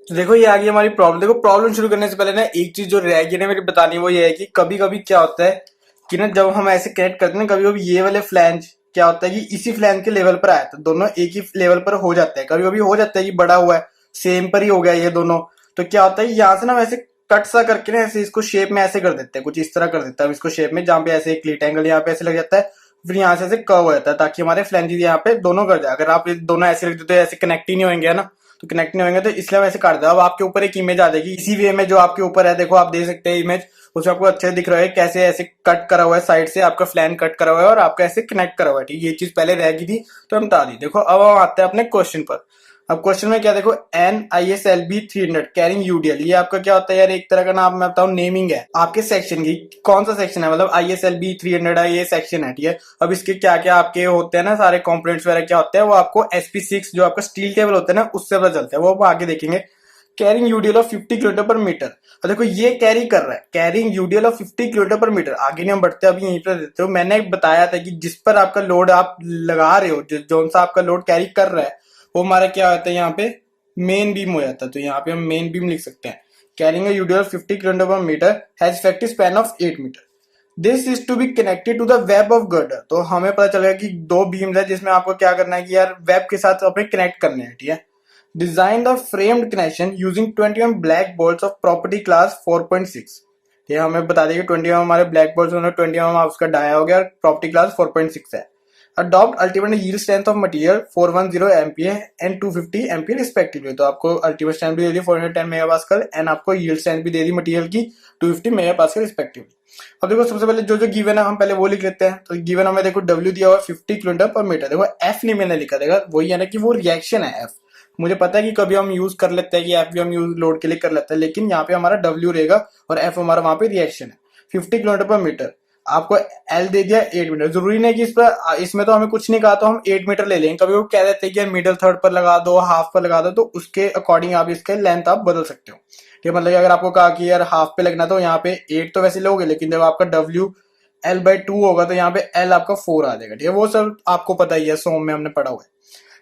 तो देखो ये आ गई हमारी प्रॉब्लम। देखो प्रॉब्लम शुरू करने से पहले ना एक चीज जो रह गई ना मेरी बतानी, वो ये है कि कभी कभी क्या होता है कि ना, जब हम ऐसे कनेक्ट करते हैं, कभी कभी ये वाले फ्लैंज क्या होता है कि इसी फ्लैंज के लेवल पर आया, तो दोनों एक ही लेवल पर हो जाते हैं। कभी कभी हो जाता है कि बड़ा हुआ है, सेम पर ही हो गया ये दोनों। तो क्या होता है, यहाँ से ना वैसे कट सा करके ना ऐसे इसको शेप में ऐसे कर देते हैं, कुछ इस तरह कर देता है इसको शेप में, जहाँ पे ऐसे क्लीट एंगल यहाँ पे ऐसे लग जाता है, फिर यहाँ से ऐसे कर्व हो जाता है, ताकि हमारे फ्लैंजेस यहाँ पे दोनों कर जाए। अगर आप दोनों ऐसे रख देते हो, ऐसे कनेक्ट ही नहीं होंगे ना, तो कनेक्ट नहीं होंगे, तो इसलिए हम ऐसे काट दो। अब आपके ऊपर एक इमेज आ जाएगी इसी वे में जो आपके ऊपर है। देखो आप देख सकते हैं इमेज, उसमें आपको अच्छे दिख रहा है कैसे ऐसे कट करा हुआ है, साइड से आपका फ्लैन कट करा हुआ है और आपका ऐसे कनेक्ट करा हुआ है। ठीक, ये चीज पहले रह गई थी तो हम बता दी। देखो अब हम आते हैं अपने क्वेश्चन पर। अब क्वेश्चन में क्या, देखो NISLB 300 कैरिंग यूडीएल, ये आपका क्या होता है यार, एक तरह का नाम मैं बताऊं नेमिंग है आपके सेक्शन की। कौन सा सेक्शन है, मतलब ISLB 300 है, ये सेक्शन है। ठीक है, अब इसके क्या क्या आपके होते हैं ना, सारे कंपोनेंट्स वगैरह क्या होते हैं, वो आपको SP6 जो आपका स्टील टेबल होता है ना, उससे पता चलता है, वो आप आगे देखेंगे। Carrying UDL of 50 kilometre per metre. और देखो ये कैरी कर रहा है, carrying UDL of 50 kilometre per metre. आगे नहीं हम बढ़ते, अभी यहीं पर देते हो। मैंने बताया था कि जिस पर आपका लोड आप लगा रहे हो, जो सा आपका लोड कैरी कर रहा है, वो हमारा क्या होता है, यहाँ पे मेन बीम हो जाता है। तो यहाँ पे हम मेन बीम लिख सकते हैं। Carrying UDL of 50 kilometre per metre has effective span of 8 metre. This is to be connected to the web of girder. तो हमें पता चलेगा कि 2 बीम्स है, जिसमें आपको क्या करना है कि यार वेब के साथ अपने कनेक्ट करने हैं। ठीक है, design the framed connection using 21 black bolts of property class 4.6। ये हमें बता देगी 21 हमारे ब्लैक बोल्ट्स, 21 उसका डाया हो गया, प्रॉपर्टी क्लास 4.6 है। Adopt ultimate yield strength of material 410 MPa and 250 MPa respectively. तो आपको अल्टीमेट स्ट्रेंथ भी दे दी 410 मेगापास्कल एंड आपको यील्ड स्ट्रेंथ भी दे दी मटेरियल की 250 मेगापास्कल रिस्पेक्टिवली। अब देखो सबसे पहले जो जो गिवन है हम पहले वो लिख लेते हैं। तो गिवन हमें देखो W दिया हुआ है 50 किलोमीटर पर मीटर। देखो F नहीं मैंने लिखा, देखा वही है ना कि वो रिएक्शन है F। मुझे पता है कि कभी हम यूज कर लेते हैं कि F भी हम यूज लोड के लिए कर लेते हैं, लेकिन यहाँ पे हमारा W रहेगा और F हमारा वहां पे रिएक्शन है। 50 किलोमीटर पर मीटर, आपको L दे दिया 8 मीटर। जरूरी नहीं कि इस पर, इसमें तो हमें कुछ नहीं कहा तो हम 8 मीटर ले लेंगे। कभी वो कह देते हैं कि मिडिल थर्ड पर लगा दो, हाफ पर लगा दो, तो उसके अकॉर्डिंग आप इसके लेंथ आप बदल सकते हो। ठीक है, मतलब अगर आपको कहा कि यार हाफ पे लगना तो यहाँ पे 8 तो वैसे लोगे, लेकिन जब आपका W L/2 होगा तो यहाँ पे L आपका 4 आ जाएगा। ठीक है, वो सब आपको पता ही है, सोम में हमने पढ़ा हुआ है।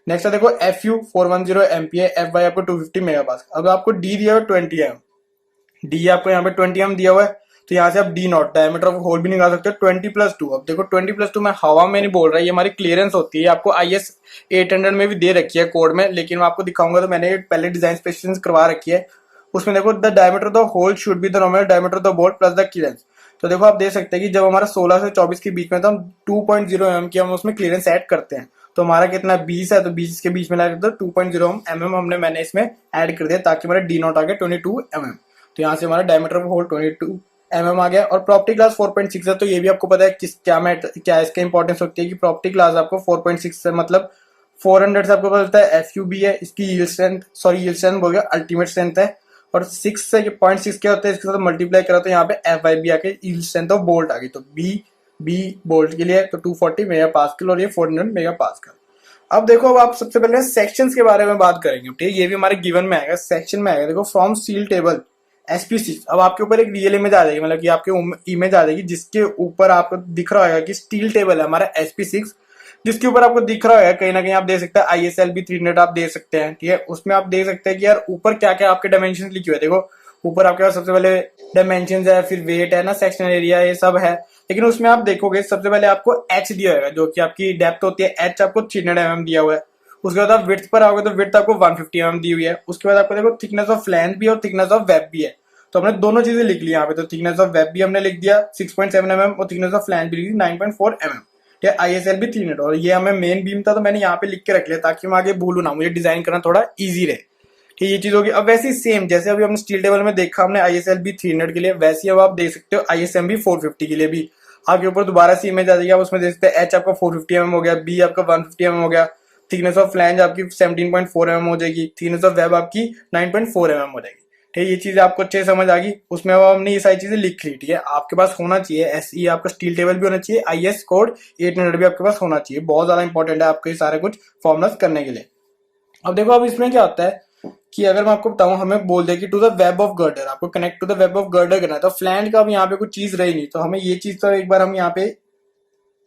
नेक्स्ट है देखो FU 410 एमपीए, FY आपको 250 मेगापास्कल। अब आपको D दिया हुआ 20 एम, डी आपको यहाँ पे 20 एम दिया हुआ है, तो यहाँ से आप D naught diameter of hole भी निकाल सकते हो 20+2। अब देखो 20+2 मैं हवा में नहीं बोल रहा, ये हमारी क्लियरेंस होती है। आपको IS 800 में भी दे रखी है कोड में, लेकिन मैं आपको दिखाऊंगा तो मैंने पहले डिजाइन स्पेसिफिकेशंस करवा रखी है। उसमें देखो the diameter of the hole should be the nominal diameter of the bolt plus the clearance. तो देखो आप देख सकते हैं कि जब हमारा 16 से 24 के बीच में, तो हम 2.0 mm की हम उसमें क्लियरेंस ऐड करते हैं। तो हमारा कितना 20 है, तो 20 के बीच में लाया तो 2.0 mm हमने मैंने इसमें ऐड कर दिया, ताकि हमारा डी नॉट आ गया 22 mm। तो यहाँ से हमारा डायमीटर ऑफ होल 22 mm आ गया। और प्रॉपर्टी क्लास 4.6 है, तो ये भी आपको पता है किस क्या इसका इंपॉर्टेंस होती है कि प्रॉपर्टी क्लास आपको 4.6 से मतलब 400 से आपको पता चलता है FUB है, इसकी यील्ड स्ट्रेंथ बोल गया अल्टीमेट स्ट्रेंथ है। और 6 से 0.6 क्या होता है, इसके साथ मल्टीप्लाई करा तो यहाँ पे FYB आके यील्ड स्ट्रेंथ ऑफ बोल्ट आ गई। तो बी बोल्ट के लिए तो 240 मेगापास्कल और ये 400 मेगापास्कल। अब देखो, अब आप सबसे पहले सेक्शंस के बारे में बात करेंगे। ठीक है, ये भी हमारे गिवन में आएगा, सेक्शन में आएगा। देखो फ्रॉम स्टील टेबल SP6। अब आपके ऊपर एक रियल इमेज आ जाएगी, मतलब कि आपके इमेज आ जाएगी जिसके ऊपर आपको दिख रहा होगा कि स्टील टेबल है हमारा SP6, जिसके ऊपर आपको दिख रहा है कहीं ना कहीं आप देख सकते हैं ISLB 300 आप देख सकते हैं। ठीक है, उसमें आप देख सकते हैं कि यार ऊपर क्या क्या आपके डायमेंशन लिखे हुए हैं। देखो ऊपर आपके पास सबसे पहले डायमेंशन है, फिर वेट है ना, सेक्शनल एरिया, ये सब है। लेकिन उसमें आप देखोगे सबसे पहले आपको H दिया होगा, जो कि आपकी डेप्थ होती है। H आपको 300 mm दिया हुआ है। उसके बाद आप विड्थ पर आओगे तो विड्थ आपको 150 mm दी हुई है। उसके बाद आपको देखो थिकनेस ऑफ फ्लैंज भी और थिकनेस ऑफ वेब भी है। तो हमने दोनों चीजें लिख ली यहाँ पे। तो थिकनेस ऑफ वेब भी हमने लिख दिया 6.7 mm और थिकनेस ऑफ फ्लैंज भी लिख दी 9.4 mm। ठीक है, ISLB 300। और ये हमें मेन बीम था तो मैंने यहाँ पे लिख के रख लिया ताकि मैं आगे भूलू ना, मुझे डिजाइन करना थोड़ा ईजी रहे। ठीक, ये चीज होगी। अब वैसे ही सेम जैसे अभी हमने स्टील टेबल में देखा हमने ISLB 300 के लिए, वैसे ही अब आप देख सकते हो ISMB 450 के लिए भी। आपके ऊपर दोबारा से इमेज आ जाएगी, आप उसमें देख सकते हैं H आपका 450 mm हो गया, B आपका 150 mm हो गया, थिकनेस ऑफ फ्लैंज आपकी 17.4 mm हो जाएगी, थिकनेस ऑफ वेब आपकी 9.4 mm हो जाएगी। ठीक है, ये चीजें आपको अच्छे समझ आ गई। उसमें अब हमने ये सारी चीजें लिख ली। ठीक है, आपके पास होना चाहिए SE आपका स्टील टेबल भी होना चाहिए, IS कोड 800 भी आपके पास होना चाहिए। बहुत ज्यादा इंपॉर्टेंट है आपके सारे कुछ फॉर्मुलास करने के लिए। अब देखो, अब इसमें क्या होता है कि अगर मैं आपको बताऊं, हमें बोल दे कि to the web of girder, आपको connect to the web of girder करना है, तो फ्लैंज का अब यहाँ पे कुछ चीज रही नहीं, तो हमें ये चीज तो एक बार हम यहाँ पे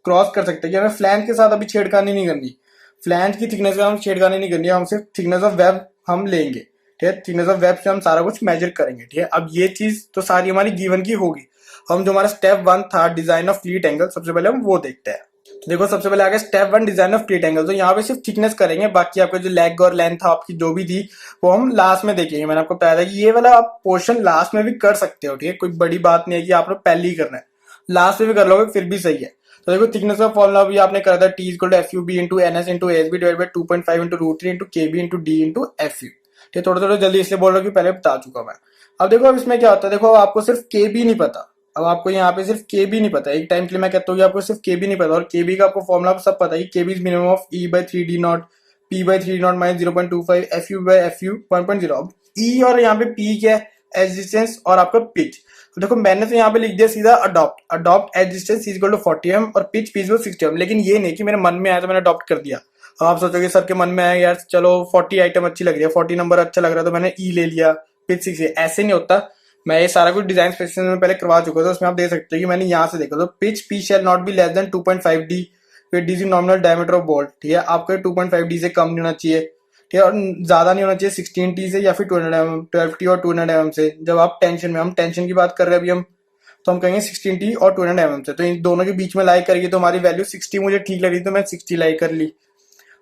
क्रॉस कर सकते हैं कि हमें फ्लैंज के साथ अभी छेड़खानी नहीं करनी। फ्लैंज की थिकनेस का हम छेड़खानी नहीं करनी है, हम सिर्फ थिकनेस ऑफ वेब हम लेंगे। ठीक है, थिकनेस ऑफ वेब से हम सारा कुछ मेजर करेंगे। ठीक है, अब ये चीज तो सारी हमारी गिवन की होगी। हम जो हमारा स्टेप 1 था डिजाइन ऑफ फ्लीट एंगल, सबसे पहले हम वो देखते हैं। देखो सबसे पहले आ गया step 1 design of fleet angle. तो यहाँ पे सिर्फ थिकनेस करेंगे, बाकी आपका जो लेग और लेंथ आपकी जो भी थी वो हम लास्ट में देखेंगे। मैंने आपको बताया था कि ये वाला आप पोर्शन लास्ट में भी कर सकते हो। ठीक है, कोई बड़ी बात नहीं है कि आपने पहले ही करना है, लास्ट में भी कर लोगे फिर भी सही है। तो देखो थिकनेस का फॉर्मूला भी आपने करा था T = FUB × NS × ASB / 2.5 × √3 × KB × D × FU। ठीक, थोड़ा थोड़ा जल्दी इसलिए बोल रहा हूँ कि पहले बता चुका मैं। अब देखो, अब इसमें क्या होता है, देखो अब आपको सिर्फ KB नहीं पता। अब आपको यहाँ पे सिर्फ KB नहीं पता, एक टाइम के लिए मैं कहता हूँ कि आपको सिर्फ KB नहीं पता। और KB का आपको फॉर्मूला सब पता है, KB is minimum of E/3D0, P/3D0 - 0.25, FU/FU 1.0। अब E और यहाँ पे P क्या है, एज डिस्टेंस और आपका पिच। तो देखो मैंने तो यहाँ पे लिख दिया सीधा अडॉप्ट एज डिस्टेंस = 40 mm और पिच 60 mm। लेकिन ये नहीं कि मेरे मन में आया तो मैंने अडॉप्ट कर दिया। अब आप सोचोगे सबके मन में आया यार चलो 40 आइटम अच्छी लग रही है, 40 नंबर अच्छा लग रहा है तो मैंने E ले लिया, पिच 60। ऐसे नहीं होता, मैं ये सारा कुछ डिजाइन स्पेसिफिकेशन में पहले करवा चुका था। उसमें आप देख सकते हो कि मैंने यहाँ से देखा तो pitch P shall not be less than 2.5D, फिर D nominal diameter of bolt. ठीक है, आपको 2.5D से कम नहीं होना चाहिए। ठीक है, और ज्यादा नहीं होना चाहिए 16T से या फिर 200 mm, 12T और 200 mm से। जब आप टेंशन में, हम टेंशन की बात कर रहे हैं अभी हम, तो हम कहेंगे 16T और 200 mm से। तो इन दोनों के बीच में लाई करेगी तो हमारी वैल्यू 60 मुझे ठीक लग रही तो मैं 60 लाई कर ली।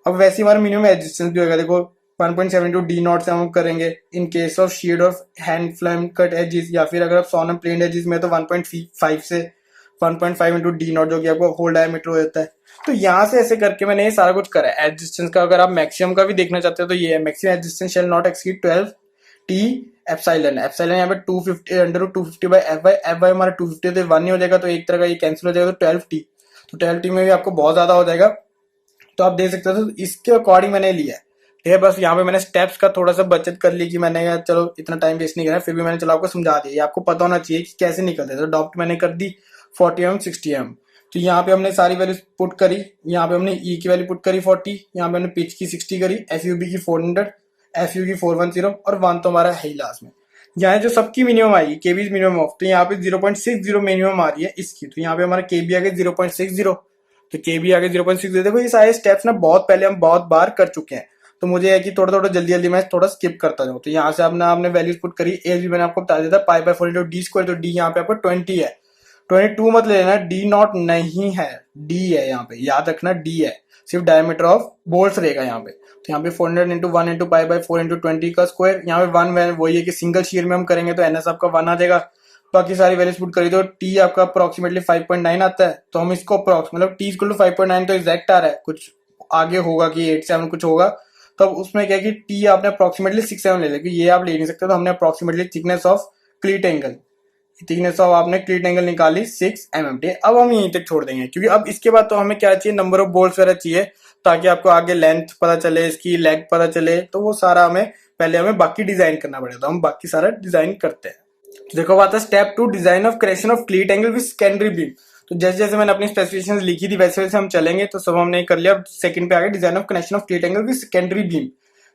अब वैसे हमारा मिनिमम एज डिस्टेंस भी होगा। देखो 1.72 D0 से हम करेंगे in case of sheared of hand flame cut edges, या फिर अगर आप सॉन एंड प्लेन एजेस में तो 1.5 से 1.5 इंटू डी नॉट, जो कि आपको होल डायमीटर हो जाता है। तो यहाँ से ऐसे करके मैंने ये सारा कुछ करा है। एज डिस्टेंस का अगर आप मैक्सिमम का भी देखना चाहते हो तो ये है, maximum age distance shall not exceed 12 T epsilon. Epsilon यहाँ पे 250 अंडर 250 बाई एफ बाई हमारा 250 तो 1 ही हो जाएगा, तो एक तरह का ये कैंसिल हो जाएगा, तो 12 टी। तो 12 टी में भी आपको बहुत ज्यादा हो जाएगा, तो आप देख सकते हो। तो इसके अकॉर्डिंग मैंने लिया है, ठीक है। बस यहाँ पे मैंने स्टेप्स का थोड़ा सा बचत कर ली कि मैंने कहा चलो इतना टाइम वेस्ट नहीं करना, फिर भी मैंने चलो आपको समझा दिया। ये आपको पता होना चाहिए कि कैसे निकलते हैं। तो डॉप्ट मैंने कर दी 40 mm 60 mm। तो यहाँ पे हमने सारी वैल्यूज पुट करी। यहाँ पे हमने ई की वैल्यू पुट करी 40, यहाँ पे हमने पिच की 60 करी, एफ यू बी की 400, एफ यू की 410 और 1 तो हमारा है ही लास्ट में। यहाँ जो सबकी minimum I KB's minimum of, तो यहाँ पे 0.60 मिनिमम आ रही है इसकी। तो यहाँ पे हमारा केबी आ गया 0.60, तो केबी आ गया 0.60। देखो ये सारे स्टेप्स ना बहुत पहले हम बहुत बार कर चुके हैं, तो मुझे है कि थोड़ा थोड़ा जल्दी जल्दी मैं थोड़ा स्किप करता जाऊँ। तो यहाँ से आपने वैल्यूज पुट करी। एज भी मैंने आपको बता दिया था pi by 4 into D square, तो डी यहाँ पे आपको 20 है। 22 मत लेना, डी नॉट नहीं है, डी है यहाँ पे, याद रखना डी है, सिर्फ डायमीटर ऑफ बोल्ट रहेगा यहाँ पे। तो यहाँ पे 400 into 1 into pi by 4 into 20 का स्क्वायर। यहाँ पे 1 वही है कि सिंगल शीयर में हम करेंगे तो एनएस आपका 1 आ जाएगा। बाकी सारी वैल्यूज पुट करी तो टी आपका अप्रोक्सीमेटली 5.9 आता है। तो हम इसको अप्रोक्स मतलब टी इक्वल टू 5.9 तो एग्जैक्ट आ रहा है, कुछ आगे होगा कि 8-7 कुछ होगा। तो अब उसमें क्या है कि टी आपने अप्रोक्सीमेटली 6-7 ले लिया, क्योंकि ये आप ले नहीं सकते। तो हमने approximately thickness of cleat angle, thickness of आपने क्लीट एंगल निकाली 6 mm। अब हम यहीं तक छोड़ देंगे, क्योंकि अब इसके बाद तो हमें क्या चाहिए, नंबर ऑफ बोल्ट्स वगैरह चाहिए, ताकि आपको आगे लेंथ पता चले, इसकी लेग पता चले। तो वो सारा हमें बाकी डिजाइन करना पड़ेगा। तो हम बाकी सारा डिजाइन करते हैं। तो देखो बात है step 2, design of correction of cleat angle with secondary beam. तो जैसे जैसे मैंने अपनी स्पेसिफिकेशंस लिखी थी वैसे वैसे हम चलेंगे। तो सब हमने कर लिया। अब सेकंड पे आ गया design of connection of cleat angle with secondary beam.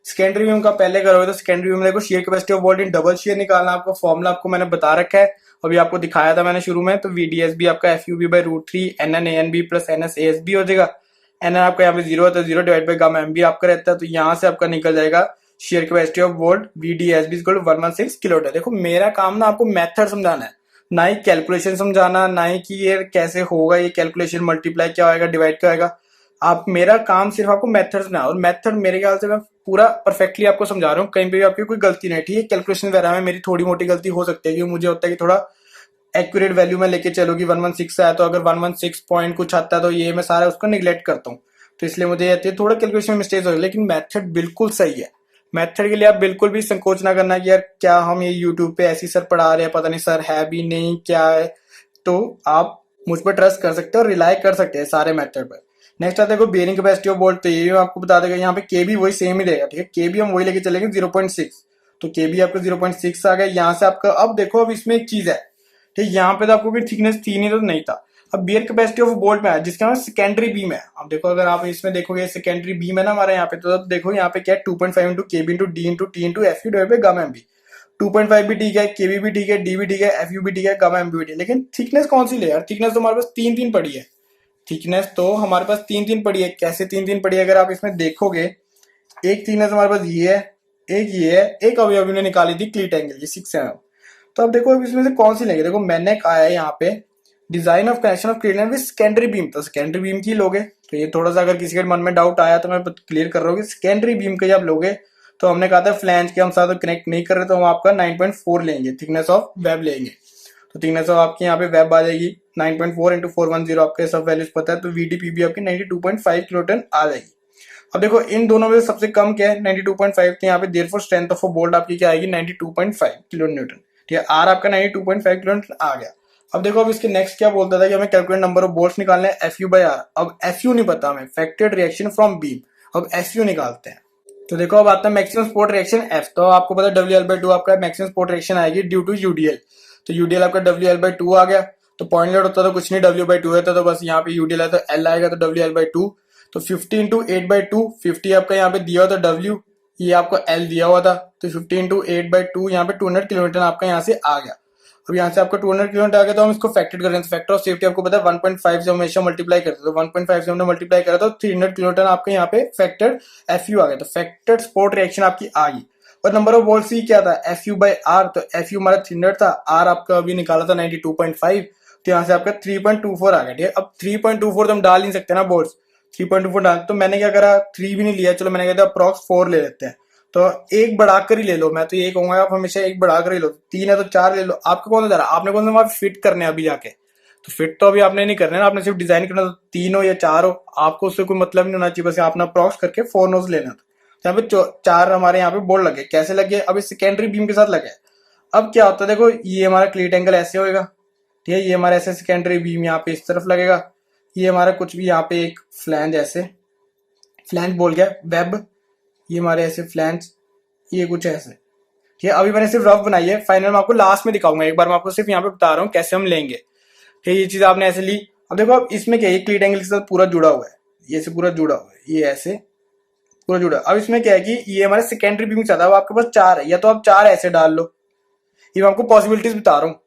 Secondary beam का पहले करोगे तो सेकेंडरी बीम में देखो share capacity of bolt in double share निकालना। आपको फॉर्मूला आपको मैंने बता रखा है, अभी आपको दिखाया था मैंने शुरू में। तो VDSB आपका FUB by √3 NNANB plus NSASB हो जाएगा। NN आपका यहाँ पे 0 है तो 0 डिवाइड बाई गामा MB आपका रहता है। तो यहाँ से आपका निकल जाएगा shear capacity of bolt VDSB equal to 116 kilonewton. देखो मेरा काम ना आपको मेथड समझाना है, ना ही कैलकुलेशन समझाना, ना ही कि ये कैसे होगा, ये कैलकुलेशन मल्टीप्लाई क्या होगा डिवाइड क्या होगा। आप मेरा काम सिर्फ आपको मेथड समझाना, और मेथड मेरे ख्याल से मैं पूरा परफेक्टली आपको समझा रहा हूँ, कहीं पे भी आपकी कोई गलती नहीं। ठीक है, कैलकुलेशन वगैरह में मेरी थोड़ी मोटी गलती हो सकती है, क्योंकि मुझे होता है कि थोड़ा एक्यूरेट वैल्यू में लेके चलो कि 116 आया, तो अगर 116 पॉइंट कुछ आता है तो ये मैं सारा उसको निगलेक्ट करता हूँ। तो इसलिए मुझे आती है थोड़ा कैलकुलेशन में मिस्टेक हो रही है, लेकिन मेथड बिल्कुल सही है। मेथड के लिए आप बिल्कुल भी संकोच ना करना कि यार क्या हम ये यूट्यूब पे ऐसी सर पढ़ा रहे हैं, पता नहीं सर है भी नहीं क्या है। तो आप मुझ पर ट्रस्ट कर सकते हो और रिलाई कर सकते हैं सारे मेथड पर। नेक्स्ट आता है बेयरिंग कैपेसिटी ऑफ बोल्ट। तो ये आपको बता देगा, यहाँ पे केबी वही सेम ही रहेगा। ठीक है, केबी हम वही लेके चलेंगे 0.6। तो केबी आपका 0.6 आ गया। यहाँ से आपका अब देखो, अब इसमें एक चीज है, ठीक, यहाँ पे तो आपको कोई थिकनेस थी नहीं तो नहीं था। अब बियर कैपेसिटी ऑफ बोल्ट में है, जिसका नाम सेकेंडरी बीम है। अब देखो अगर आप इसमें देखोगे सेकेंडरी बीम है ना हमारे यहाँ पे, तो अब देखो यहाँ पे क्या है 2.5 into KB into D into T into F you divide by gamma MB. 2.5 भी ठीक है, केबी भी ठीक है, डी भी ठीक है, एफ यू भी ठीक है, गामा एमबी भी ठीक है। लेकिन थिकनेस कौन सी ले यार, थिकनेस तो हमारे पास 3-3 पड़ी है। थिकनेस तो हमारे पास 3-3 पड़ी है। कैसे 3-3 पड़ी है, अगर आप इसमें देखोगे, एक थिकनेस हमारे पास ये है, एक ये है, एक अभी अभी ने निकाली थी क्लीट एंगल ये 6 mm। तो अब देखो अब इसमें से कौन सी लेंगे। देखो मैंने कहा है यहाँ पे design of connection of cleat angle with secondary beam, तो सेकेंडरी बीम की लोगे। तो ये थोड़ा सा अगर किसी के मन में डाउट आया तो मैं क्लियर कर रहा हूँ कि सेकेंडरी बीम के जब लोगे, तो हमने कहा था फ्लैंज के हम साथ कनेक्ट नहीं कर रहे, तो हम आपका 9.4 लेंगे, थिकनेस ऑफ वेब लेंगे। तो थिकनेस ऑफ आपकी यहाँ पे वेब आ जाएगी 9.4 इंटू 410, आपके सब वैल्यूज पता है। तो VDPB आपकी 92.5 किलोटन आ जाएगी। अब देखो इन दोनों में सबसे कम क्या है 92.5, तो यहाँ पे therefore strength of a bolt आपकी क्या आएगी 92.5 किलो न्यूटन। ठीक है, आर आपका 92.5 किलो न्यूटन आ गया। अब देखो अब इसके नेक्स्ट क्या बोलता था कि हमें कैलकुलेट नंबर ऑफ बोल्ट्स निकालने हैं FU बाई आर। अब FU नहीं पता हमें, फैक्टर्ड रिएक्शन फ्रॉम बीम। अब FU निकालते हैं। तो देखो अब आता है मैक्सिमम सपोर्ट रिएक्शन F। तो आपको पता है WL/2 आपका मैक्सिमम सपोर्ट रिएक्शन आएगी ड्यू टू UDL। तो UDL आपका WL/2 आ गया। तो पॉइंट लोड होता तो कुछ नहीं, W/2 है तो बस यहाँ पे UDL है तो L आएगा, तो WL/2। तो 50 इंटू 8/2, 50 आपका यहाँ पे दिया हुआ था W, ये आपको L दिया हुआ था। तो 50 इंटू 8/2 यहाँ पे 200 किलोमीटर आपका यहाँ से आ गया। अब यहाँ से आपका 200 किलोमीटर आ गया, तो हम इसको फैक्टर करें। तो फैक्टर ऑफ सेफ्टी आपको पता है 1.5 से हमेशा मल्टीप्लाई करते हैं। तो 1.5 से हमने मल्टीप्लाई करा तो 300 किलोमीटर आपके यहाँ पे फैक्टर FU आ गया। तो फैक्टर सपोर्ट रिएक्शन आपकी आ गई। और नंबर ऑफ बोल्ट सी क्या था FU बाई आर। तो FU हमारा 300 था, आर आपका अभी निकाला था 92.5, तो यहाँ से आपका 3.24 आ गया। ठीक है, अब 3.24 तो हम डाल नहीं सकते ना बोल्ट, 3.24 डाल। तो मैंने क्या करा 3 भी नहीं लिया, चलो मैंने कहता अप्रॉक्स 4 ले लेते हैं। तो एक बढ़ाकर ही ले लो, मैं तो ये कहूंगा आप हमेशा एक बढ़ाकर ही लो। 3 है तो 4 ले लो, आपको कौन सा जा रहा है, आपने कौन सा वहां फिट करने अभी जाके। तो फिट तो अभी आपने नहीं करना है ना, आपने सिर्फ डिजाइन करना, तो 3 हो या 4 हो, आपको उससे कोई मतलब नहीं होना चाहिए, बस अपना अप्रॉक्स करके 4 नोज लेना था। तो यहाँ पे 4 हमारे यहाँ पे बोर्ड लगे, कैसे लगे, अभी सेकेंडरी बीम के साथ लगे। अब क्या होता है, देखो ये हमारा क्लीट एंगल ऐसे होएगा, ठीक है, ये हमारा ऐसे सेकेंडरी बीम यहाँ पे इस तरफ लगेगा, ये हमारा कुछ भी यहाँ पे एक फ्लैंज ऐसे, फ्लैंज बोल गया वेब, ये हमारे ऐसे फ्लैंज, ये कुछ ऐसे, ठीक है। अभी मैंने सिर्फ रफ बनाई है, फाइनल मैं आपको लास्ट में दिखाऊंगा, एक बार मैं आपको सिर्फ यहाँ पे बता रहा हूँ कैसे हम लेंगे, ठीक है। ये चीज आपने ऐसे ली। अब देखो अब इसमें क्या है, क्लीट एंगल के साथ पूरा जुड़ा हुआ है, ये से पूरा जुड़ा हुआ है, ये ऐसे पूरा जुड़ा। अब इसमें क्या है कि ये हमारे सेकेंडरी बीम चाहता है, अब आपके पास 4 है, या तो आप 4 ऐसे डाल लो, ये मैं आपको पॉसिबिलिटीज बता रहा हूँ,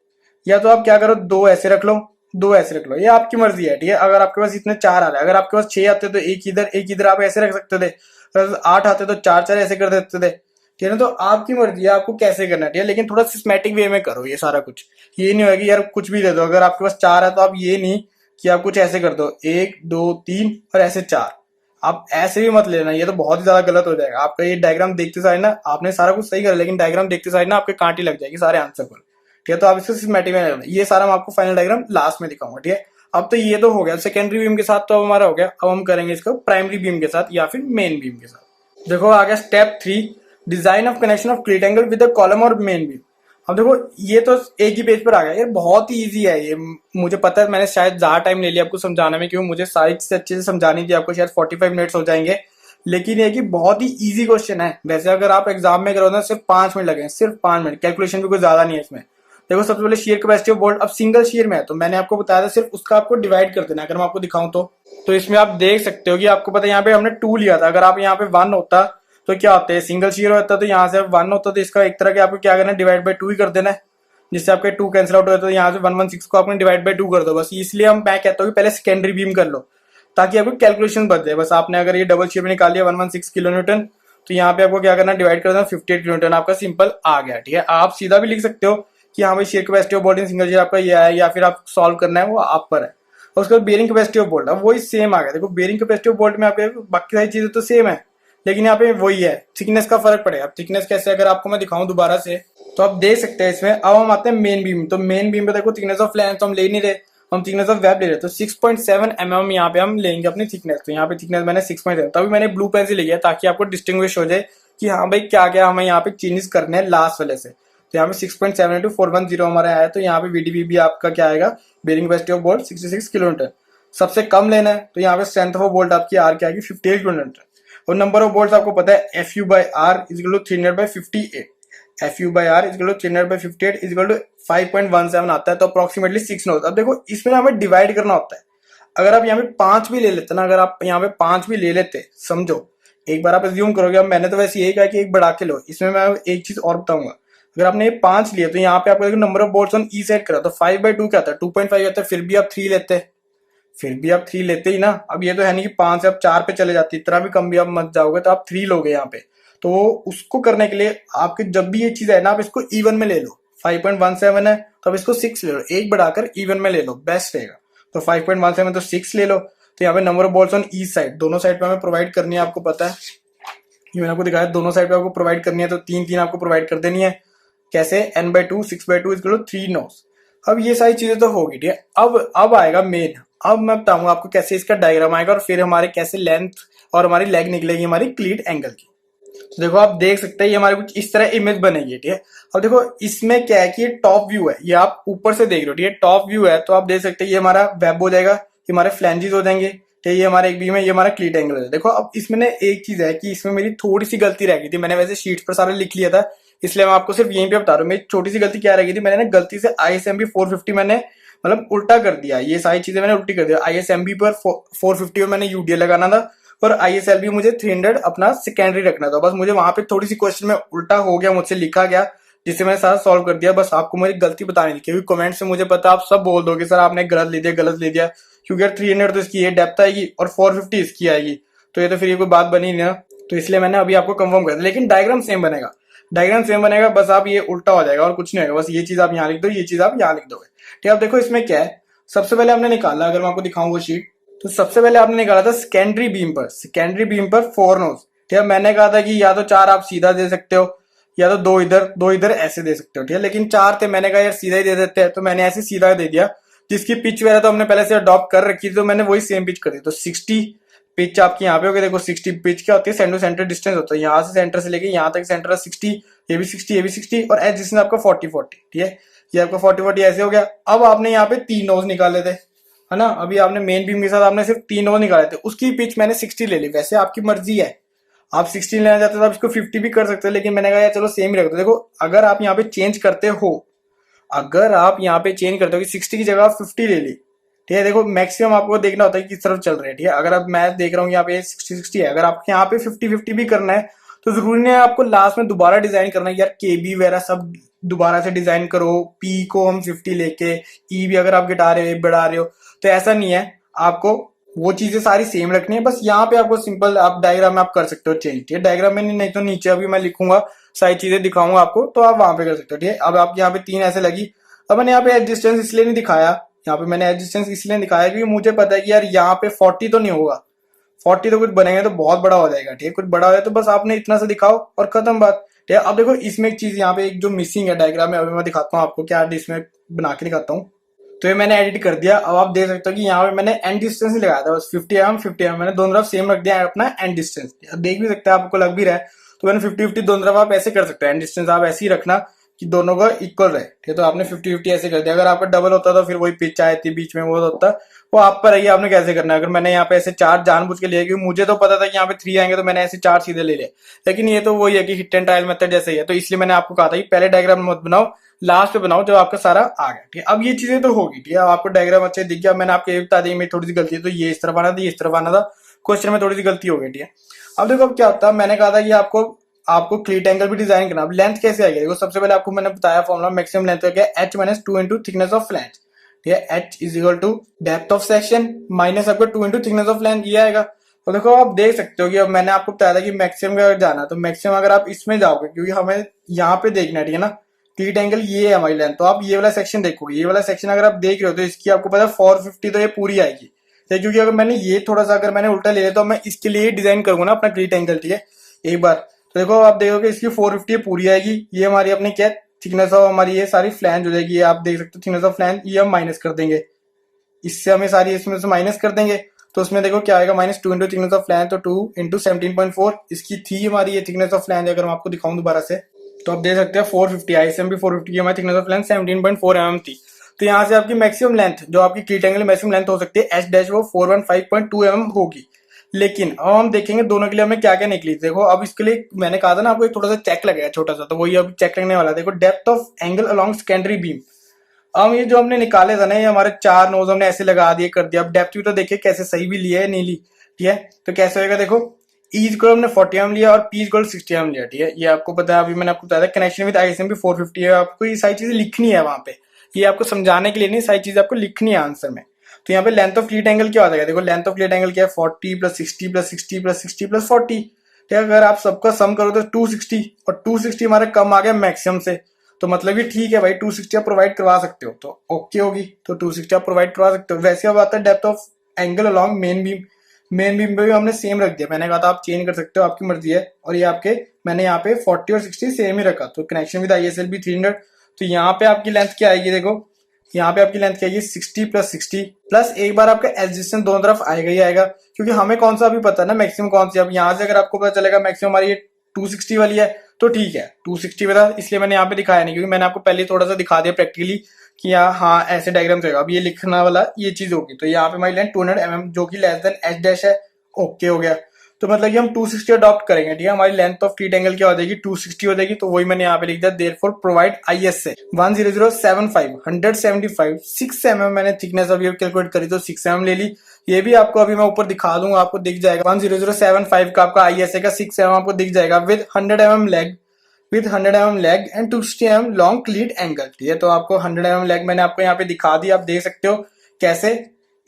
या तो आप क्या करो, 2 ऐसे रख लो, 2 ऐसे रख लो, ये आपकी मर्जी है, ठीक है। अगर आपके पास इतने 4 आ रहे हैं, अगर आपके पास 6 आते तो एक इधर आप ऐसे रख सकते थे, अगर 8 आते तो 4 ऐसे कर देते थे, ठीक है ना। तो आपकी मर्जी है आपको कैसे करना है, ठीक है, लेकिन थोड़ा सिस्टमैटिक वे में करो ये सारा कुछ। ये नहीं होगा कि यार कुछ भी दे दो, अगर आपके पास 4 है तो आप ये नहीं कि आप कुछ ऐसे कर दो 1 2 3 और ऐसे 4, आप ऐसे भी मत लेना, ये तो बहुत ही ज्यादा गलत हो जाएगा आपका। ये डायग्राम देखते सारे ना, आपने सारा कुछ सही करा, लेकिन डायग्राम देखते सारे ना आपके कांटी लग जाएगी सारे आंसर पर, ठीक है। तो आप इसको सिस्टमैटिक में लेना, ये सारा मैं आपको फाइनल डायग्राम लास्ट में दिखाऊंगा, ठीक है। अब तो ये तो हो गया सेकेंडरी बीम के साथ, तो अब हमारा हो गया, अब हम करेंगे इसको प्राइमरी बीम के साथ या फिर मेन बीम के साथ। देखो आ गया step 3, design of connection of cleat angle with the column और मेन बीम। अब देखो ये तो एक ही पेज पर आ गया, ये बहुत ही इजी है ये, मुझे पता है मैंने शायद ज्यादा टाइम ले लिया आपको समझाने में, क्यों मुझे सारी चीजें अच्छे से समझानी थी आपको, शायद 45 मिनट्स हो जाएंगे, लेकिन ये कि बहुत ही इजी क्वेश्चन है। वैसे अगर आप एग्जाम में करो ना सिर्फ 5 मिनट लगे, सिर्फ 5 मिनट, कैलकुलेशन भी कोई ज्यादा नहीं है इसमें। देखो सबसे पहले शेयर कैपेसिटी ऑफ बोल्ट, अब सिंगल शेयर में है तो मैंने आपको बताया था सिर्फ उसका आपको डिवाइड कर देना। अगर मैं आपको दिखाऊं तो इसमें आप देख सकते हो कि आपको पता है यहाँ पे हमने 2 लिया था, अगर आप यहाँ पे 1 होता तो क्या होता है, सिंगल शेयर होता तो यहाँ से 1 होता, तो इसका एक तरह के आपको क्या करना है, डिवाइड बाई 2 ही कर देना है, जिससे आपके 2 कैंसिल आउट हो जाता है, तो यहाँ से 116 को आपने डिवाइड बाई 2 कर दो बस। इसलिए हम मैं कहता हूँ कि पहले सेकेंडरी बीम कर लो ताकि आपको कैलकुलेशन बच जाए। बस आपने अगर ये डबल शेयर में निकाल लिया 116 किलो न्यूटन, तो यहाँ पे आपको क्या करना है, डिवाइड कर देना 58 किलो न्यूटन, आपका सिंपल आ गया, ठीक है। आप सीधा भी लिख सकते हो कि हाँ भाई share capacity of bolt in single share आपका ये है, या फिर आप सॉल्व करना है वो आप पर है। और उसके बाद बेरिंग कैपेसिटी ऑफ बोल्ट, अब वही सेम आ गया। देखो बेरिंग कैपेसिटी ऑफ बोल्ट में आपके बाकी सारी चीजें तो सेम है, लेकिन यहाँ पे वही है, थिकनेस का फर्क पड़ेगा। अब थिकनेस कैसे, अगर आपको मैं दिखाऊं दोबारा से तो आप देख सकते हैं इसमें। अब हम आते हैं मेन बीम, तो मेन बीम पे देखो थिकनेस ऑफ फ्लैंज तो हम ले नहीं रहे, हम थिकनेस ऑफ वेब ले रहे, तो 6.7 mm यहाँ पे हम लेंगे अपनी थिकनेस। तो यहाँ पे थिकनेस मैंने 6.7, तभी मैंने ब्लू पेन से लिया ताकि आपको डिस्टिंग्विश हो जाए कि हाँ भाई क्या क्या हमें यहाँ पे चेंजेस करने हैं लास्ट वाले से। तो यहाँ पे 6.7 into 410 हमारा आया, तो यहाँ पे VDB भी आपका क्या आएगा, bearing capacity of bolt 66 kilo newton. सबसे कम लेना है तो यहाँ पे स्ट्रेंथ ऑफ बोल्ट आपकी आर क्या आएगी, 58 किलो न्यूटन। और नंबर ऑफ बोल्ट आपको पता है FU/R is equal to 300/58, FU/R is equal to 300/58 is equal to 5.17 आता है, तो अप्रोक्सीमेटली 6 नोट। अब देखो इसमें हमें डिवाइड करना होता है, अगर आप यहाँ पे 5 भी ले लेते ना, अगर आप यहाँ पे 5 भी ले लेते, समझो एक बार आप एज्यूम करोगे, अब मैंने तो वैसे यही कहा कि एक बढ़ा के लो, इसमें मैं एक चीज और बताऊंगा। अगर आपने ये 5 लिए तो यहाँ पे आपको number of bolts on each side करा तो 5/2 क्या आता है, 2.5 आता है, फिर भी आप 3 लेते, फिर भी आप 3 लेते ही ना। अब ये तो है नहीं कि 5 से आप 4 पे चले जाते, इतना भी कम भी आप मत जाओगे, तो आप 3 लोगे यहाँ पे। तो उसको करने के लिए आपके जब भी ये चीज है ना, आप इसको इवन में ले लो, 5.17 है तो अब इसको 6 ले लो, एक बढ़ाकर इवन में ले लो, बेस्ट रहेगा। तो 5.17 तो 6 ले लो। तो यहाँ पे number of balls on each side, दोनों साइड पे हमें प्रोवाइड करनी है, आपको पता है, ये मैंने आपको दिखाया, दोनों साइड पे आपको प्रोवाइड करनी है, तो 3 आपको प्रोवाइड कर देनी है। कैसे, n/2 6/2 इज 3 नोस। अब ये सारी चीजें तो होगी, ठीक है। अब आएगा मेन, अब मैं बताऊंगा आपको कैसे इसका डायग्राम आएगा और फिर हमारे कैसे लेंथ और हमारी लेग निकलेगी हमारी क्लीट एंगल की। तो देखो आप देख सकते हैं ये हमारे कुछ इस तरह इमेज बनेगी, ठीक है। अब देखो इसमें क्या है कि ये टॉप व्यू है, ये आप ऊपर से देख रहे हो, ठीक है, टॉप व्यू है, तो आप देख सकते हैं ये हमारा वेब हो जाएगा, ये हमारे फ्लैंजेस हो जाएंगे, ठीक है, ये हमारा एक बीम है, ये हमारा क्लीट एंगल है। देखो अब इसमें एक चीज है कि इसमें मेरी थोड़ी सी गलती रह गई थी, मैंने वैसे शीट पर सारा लिख लिया था, इसलिए मैं आपको सिर्फ यहीं पे बता रहा हूँ। मेरी छोटी सी गलती क्या रह गई थी, मैंने ना गलती से ISMB 450 मैंने मतलब उल्टा कर दिया, ये सारी चीजें मैंने उल्टी कर दिया। ISMB पर 450 में मैंने UDL लगाना था और ISLB मुझे 300 अपना सेकेंडरी रखना था, बस मुझे वहां पे थोड़ी सी क्वेश्चन में उल्टा हो गया, मुझसे लिखा गया, जिससे मैंने सारा सॉल्व कर दिया। बस आपको मेरी गलती बतानी थी, क्योंकि कमेंट से मुझे पता आप सब बोल दोगे सर आपने गलत ले दिया, गलत ले दिया, क्योंकि यार 300 तो इसकी ये डेप्थ आएगी और 450 इसकी आएगी, तो ये तो फिर ये कोई बात बनी नहीं ना। तो इसलिए मैंने अभी आपको कंफर्म कर दिया, लेकिन डायग्राम सेम बनेगा, डायग्राम सेम बनेगा, बस आप ये उल्टा हो जाएगा और कुछ नहीं होगा, बस ये चीज आप यहाँ लिख दो, ये चीज आप यहाँ लिख दोगे, ठीक है। अब देखो इसमें क्या है, सबसे पहले हमने निकाला, अगर मैं आपको दिखाऊं वो शीट, तो सबसे पहले आपने निकाला था सेकेंडरी बीम पर, सेकेंडरी बीम पर 4 नोज, ठीक है। मैंने कहा था कि या तो 4 आप सीधा दे सकते हो, या तो 2 इधर 2 इधर ऐसे दे सकते हो, ठीक है, लेकिन 4 थे, मैंने कहा यार सीधा ही दे देते हैं, तो मैंने ऐसे सीधा दे दिया, जिसकी पिच वगैरह तो हमने पहले से अडॉप्ट कर रखी थी, तो मैंने वही सेम पिच कर दी। तो 60 पिच आपकी यहाँ पे होगी। देखो 60 पिच क्या होती है, सेंटर टू सेंटर डिस्टेंस होता है, यहाँ से सेंटर से लेके यहाँ तक सेंटर 60, ये भी 60, ये भी 60, और एज डिस्टेंस आपका 40-40, ठीक है। ये आपका 40-40 ऐसे हो गया। अब आपने यहाँ पे 3 नोज निकाले थे, है ना। अभी आपने मेन बीम के साथ आपने सिर्फ 3 नोज निकाले थे, उसकी पिच मैंने 60 ले ली। वैसे आपकी मर्जी है, आप 16 लेना चाहते हो तो आप इसको 50 भी कर सकते हो, लेकिन मैंने कहा यार चलो सेम ही रख दो। देखो अगर आप यहाँ पे चेंज करते हो, अगर आप यहाँ पे चेंज करते हो कि 60 की जगह आप 50 ले ली, ठीक है। देखो मैक्सिमम आपको देखना होता है कि किस तरफ चल रहे हैं, ठीक है। अगर आप मैच देख रहा हूँ यहाँ पे 60-60 है, अगर आपको यहाँ पे 50-50 भी करना है तो जरूरी नहीं है आपको लास्ट में दोबारा डिजाइन करना है यार, केबी वगैरह सब दोबारा से डिजाइन करो, पी को हम 50 लेके, ई भी अगर आप घटा रहे हो बढ़ा रहे हो, तो ऐसा नहीं है। आपको वो चीजें सारी सेम रखनी है। बस यहाँ पे आपको सिंपल आप डायग्राम में आप कर सकते हो चेंज, ठीक है। डायग्राम में नहीं तो नीचे अभी मैं लिखूंगा, सारी चीजें दिखाऊंगा आपको, तो आप वहां पे कर सकते हो, ठीक है। अब आप यहाँ पे 3 ऐसे लगी। अब मैंने यहाँ पे एज डिस्टेंस इसलिए नहीं दिखाया, यहाँ पे मैंने एज डिस्टेंस इसलिए दिखाया क्योंकि मुझे पता है कि यार यहाँ पे 40 तो नहीं होगा, 40 तो कुछ बनेंगे तो बहुत बड़ा हो जाएगा, ठीक है। कुछ बड़ा हो जाए तो बस आपने इतना सा दिखाओ और खत्म बात, ठीक है। अब देखो इसमें एक चीज यहाँ पे एक जो मिसिंग है डायग्राम में, अभी मैं दिखाता हूँ आपको, क्या इसमें बना के दिखाता हूँ। तो ये मैंने एडिट कर दिया। अब आप देख सकते हो कि यहाँ पे मैंने एंड डिस्टेंस ही लगाया था, बस 50 mm मैंने दोनों तरफ सेम रख दिया अपना एंड डिस्टेंस। देख भी सकते हैं, आपको लग भी रहा है। तो मैंने 50-50 दोनों तरफ आप ऐसे कर सकते हो, एंड डिस्टेंस आप ऐसे ही रखना कि दोनों का इक्वल रहे, ठीक है। तो आपने 50-50 ऐसे कर दिया। अगर आपका डबल होता तो फिर वही पिच आई थी बीच में, वो होता, वो आप पर है आपने कैसे करना है। अगर मैंने यहाँ पे ऐसे 4 जानबूझ के लिए, क्योंकि मुझे तो पता था कि यहाँ पे 3 आएंगे, तो मैंने ऐसे 4 सीधे ले लिए। लेकिन ये तो वही है कि हिट एंड ट्रायल मेथड जैसे ही है, तो इसलिए मैंने आपको कहा था कि पहले डायग्राम मत बनाओ, लास्ट पे बनाओ जब आपका सारा आ गया, ठीक है। अब ये चीजें तो होगी, ठीक है। अब आपको डायग्राम अच्छे दिख गया। मैंने आपको ये बता दी मेरी थोड़ी सी गलती है, तो ये इस तरफ आना था, ये इस तरफ आना था, क्वेश्चन में थोड़ी सी गलती हो गई, ठीक है। अब देखो अब क्या होता है, मैंने कहा था कि आपको आपको क्लीट एंगल भी डिजाइन करना। अब लेंथ कैसे आएगी, देखो सबसे पहले आपको मैंने बताया फॉर्मूला, मैक्सिमम लेंथ हो गया h-2 into thickness of flange, ठीक है। h is equal to depth of section minus आपका 2 इंटू थिकनेस ऑफ फ्लैंज, ये आएगा। तो देखो आप देख सकते हो कि अब मैंने आपको बताया था कि मैक्सिमम का अगर जाना तो मैक्सिमम अगर आप इसमें जाओगे, क्योंकि हमें यहाँ पे देखना है, ठीक है ना। क्लीट एंगल ये है हमारी लेंथ, तो आप ये वाला सेक्शन देखोगे, ये वाला सेक्शन अगर आप देख रहे हो तो इसकी आपको पता है 450, तो ये पूरी आएगी, क्योंकि अगर मैंने ये थोड़ा सा अगर मैंने उल्टा ले लिया तो मैं इसके लिए डिजाइन करूंगा ना अपना क्लीट एंगल, ठीक है। एक बार तो देखो आप देखोगे इसकी 450 पूरी आएगी। ये हमारी अपनी क्या थिकनेस ऑफ हमारी ये सारी फ्लैंज हो जाएगी, ये आप देख सकते हो थिकनेस ऑफ फ्लैंज, ये हम माइनस कर देंगे, इससे हमें सारी इसमें से माइनस कर देंगे। तो उसमें देखो क्या आएगा, -2 इंटू थिकनेस ऑफ फ्लैंज, तो 2 इंटू 17.4 इसकी थी हमारी ये थिकनेस ऑफ फ्लैंज। अगर मैं आपको दिखाऊं दोबारा से तो आप देख सकते हैं 450 आई, इसमें भी 450 की हमारी थिकनेस ऑफ फ्लैंज 17.4 mm थी। तो यहाँ से आपकी मैक्सिमम लेंथ जो आपकी क्लीट एंगल मैक्सिमम लेंथ हो सकती है h डैश वो 415.2 mm होगी। लेकिन अब हम देखेंगे दोनों के लिए हमें क्या क्या निकली। देखो अब इसके लिए मैंने कहा था ना आपको एक थोड़ा सा चेक लगेगा छोटा सा, तो वही अब चेक लगने वाला है। देखो depth of angle along secondary beam, अब ये जो हमने निकाले थे ना, ये हमारे 4 नोज हमने ऐसे लगा दिए कर दिया। अब डेप्थ भी तो देखिए कैसे सही भी लिया है नहीं ली, ठीक है। तो कैसे होगा, देखो ई को हमने 40 mm लिया और पी को 60 mm लिया, ठीक है। ये आपको पता है, अभी मैंने आपको बताया था कनेक्शन विद ISMB 450 है। आपको ये सारी चीजें लिखनी है वहां पे, ये आपको समझाने के लिए नहीं, सारी चीजें आपको लिखनी है आंसर में। तो यहाँ पे लेंथ ऑफ क्लीट एंगल क्या हो जाएगा, देखो लेंथ ऑफ क्लीट एंगल क्या है, 40 + 60 + 60 + 60 + 40, ठीक है। अगर आप सबका सम करो तो 260, और 260 हमारा कम आ गया मैक्सिमम से, तो मतलब ये ठीक है भाई, 260 आप प्रोवाइड करवा सकते हो, तो ओके होगी, तो 260 आप प्रोवाइड करवा सकते हो। वैसे अब आता है depth of angle along main beam, main beam पे भी हमने सेम रख दिया। मैंने कहा था आप चेंज कर सकते हो, आपकी मर्जी है। और ये आपके मैंने यहाँ पे 40 और 60 सेम ही रखा, तो कनेक्शन विद ISLB 300। तो यहाँ पे आपकी लेंथ क्या आएगी, देखो यहाँ पे आपकी लेंथ क्या आएगी, 60 + 60 प्लस एक बार आपका एडजस्टेंस दोनों तरफ आएगा ही आएगा, क्योंकि हमें कौन सा अभी पता है ना मैक्सिमम कौन सी। अब यहाँ से अगर आपको पता चलेगा मैक्सिमम हमारी ये 260 वाली है तो ठीक है, 260 बता, इसलिए मैंने यहाँ पे दिखाया नहीं, क्योंकि मैंने आपको पहले थोड़ा सा दिखा दिया प्रैक्टिकली कि यहाँ हाँ ऐसे डायग्राम होगा। अब ये लिखना वाला ये चीज होगी, तो यहाँ पे हमारी लेंथ 200 mm जो कि लेस देन h डैश है, ओके हो गया। तो मतलब कि हम 260 अडॉप्ट करेंगे, ठीक है। हमारी लेंथ ऑफ क्लीट एंगल क्या हो जाएगी, 260 हो जाएगी। तो वही मैंने यहाँ पे लिख दिया, देयरफॉर प्रोवाइड ISA 10075 175 6 mm मैंने थिकनेस अभी कैलकुलेट करी तो 6 mm ले ली। ये भी आपको अभी मैं ऊपर दिखा दूंगा, आपको दिख जाएगा 10075 का आपका ISA का 6 mm आपको दिख जाएगा with 100 mm leg, with 100 mm leg and 260 mm long क्लीट angle, ठीक है। तो आपको 100 mm लेग मैंने आपको यहाँ पे दिखा दी, आप देख सकते हो कैसे।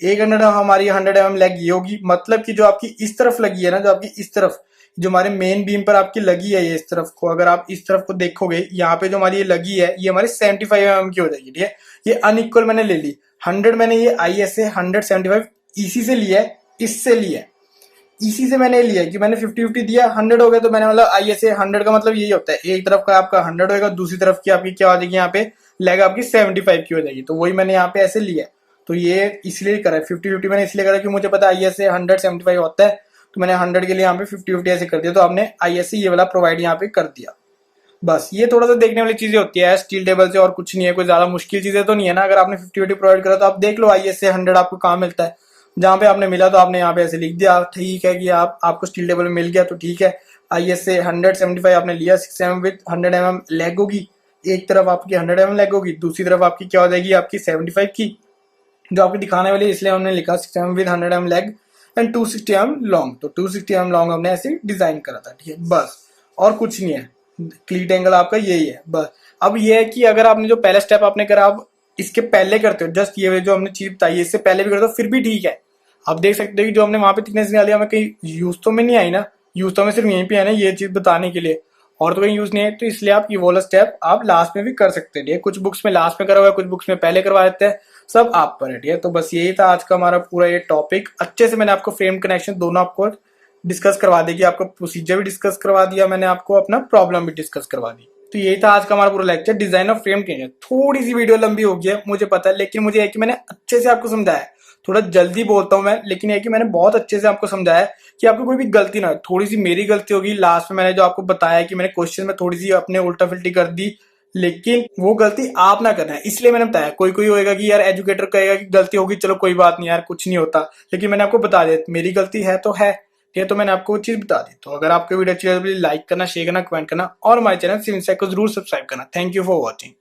एक हमारी 100 mm लेग ये होगी, मतलब कि जो आपकी इस तरफ लगी है ना, जो आपकी इस तरफ जो हमारे मेन बीम पर आपकी लगी है, ये इस तरफ को अगर आप इस तरफ को देखोगे, यहाँ पे जो हमारी ये लगी है ये हमारी 75 mm की हो जाएगी, ठीक है। ये अनइक्वल मैंने ले ली 100, मैंने ये ISA 175 इसी से लिया है, इससे लिया है, इसी से मैंने लिया कि मैंने 50-50 दिया 100 हो गया। तो मैंने मतलब ISA 100 का मतलब यही होता है, एक तरफ का आपका 100 होगा, दूसरी तरफ की आपकी क्या हो जाएगी, यहाँ पे लेग आपकी 75 की हो जाएगी। तो वही मैंने यहाँ पे ऐसे लिया है। तो ये इसलिए करा है 50-50 मैंने इसलिए करा कि मुझे पता है ISA 175 होता है, तो मैंने 100 के लिए यहाँ पे 50-50 ऐसे कर दिया, तो आपने ISA ये वाला प्रोवाइड यहाँ पे कर दिया। बस ये थोड़ा सा देखने वाली चीजें होती है स्टील टेबल से, और कुछ नहीं है, कोई ज्यादा मुश्किल चीजें तो नहीं है ना। अगर आपने 50-50 प्रोवाइड करा तो आप देख लो ISA 100 आपको कहाँ मिलता है, जहां पे आपने मिला तो आपने यहाँ पे ऐसे लिख दिया, ठीक है कि आपको स्टील टेबल में मिल गया तो ठीक है। ISA 175 आपने लिया, 6mm विथ 100mm लेग होगी, एक तरफ आपकी 100mm लेग होगी, दूसरी तरफ आपकी क्या हो जाएगी, आपकी 75 की जो आपको दिखाने वाली है, इसलिए हमने लिखा 6mm with 100mm leg and 260mm long. तो 260mm लॉन्ग हमने ऐसे डिजाइन करा था, ठीक है, बस और कुछ नहीं है। क्लीट एंगल आपका यही है बस। अब ये है कि अगर आपने जो पहला स्टेप आपने करा, आप इसके पहले करते हो, जस्ट ये जो हमने चीज बताई है इससे पहले भी करते हो फिर भी ठीक है। आप देख सकते हो कि जो हमने वहां पे थिकनेस निकाली हमें कहीं यूज तो में नहीं आई ना, यूज तो हमें सिर्फ यहीं पे है ना ये चीज बताने के लिए, और तो कहीं यूज नहीं है। तो इसलिए आप ये वाला स्टेप आप लास्ट में भी कर सकते हैं, ठीक है। कुछ बुक्स में लास्ट में करा हुआ है, कुछ बुक्स में पहले करवा देते हैं, सब आप पर है, ठीक है। तो बस यही था आज का हमारा पूरा ये टॉपिक। अच्छे से मैंने आपको फ्रेम कनेक्शन दोनों आपको डिस्कस करवा देगी, आपको प्रोसीजर भी डिस्कस करवा दिया मैंने, आपको अपना प्रॉब्लम भी डिस्कस करवा दी। तो यही था आज का हमारा पूरा lecture, design of frame connection. थोड़ी सी वीडियो लंबी हो गई है मुझे पता है, लेकिन मुझे है कि मैंने अच्छे से आपको समझाया। थोड़ा जल्दी बोलता हूँ मैं, लेकिन ये कि मैंने बहुत अच्छे से आपको समझाया कि आपको कोई भी गलती ना हो। थोड़ी सी मेरी गलती होगी लास्ट में, मैंने जो आपको बताया कि मैंने क्वेश्चन में थोड़ी सी अपने उल्टा फिल्टी कर दी, लेकिन वो गलती आप ना करना है, इसलिए मैंने बताया। कोई कोई होएगा कि यार एजुकेटर कहेगा कि गलती होगी, चलो कोई बात नहीं यार, कुछ नहीं होता, लेकिन मैंने आपको बता दिया मेरी गलती है तो है, ठीक है। तो मैंने आपको वो चीज बता दी। तो अगर आपको वीडियो अच्छी लगी, लाइक करना, शेयर करना, कमेंट करना, और हमारे चैनल सिविल को जरूर सब्सक्राइब करना। Thank you for watching.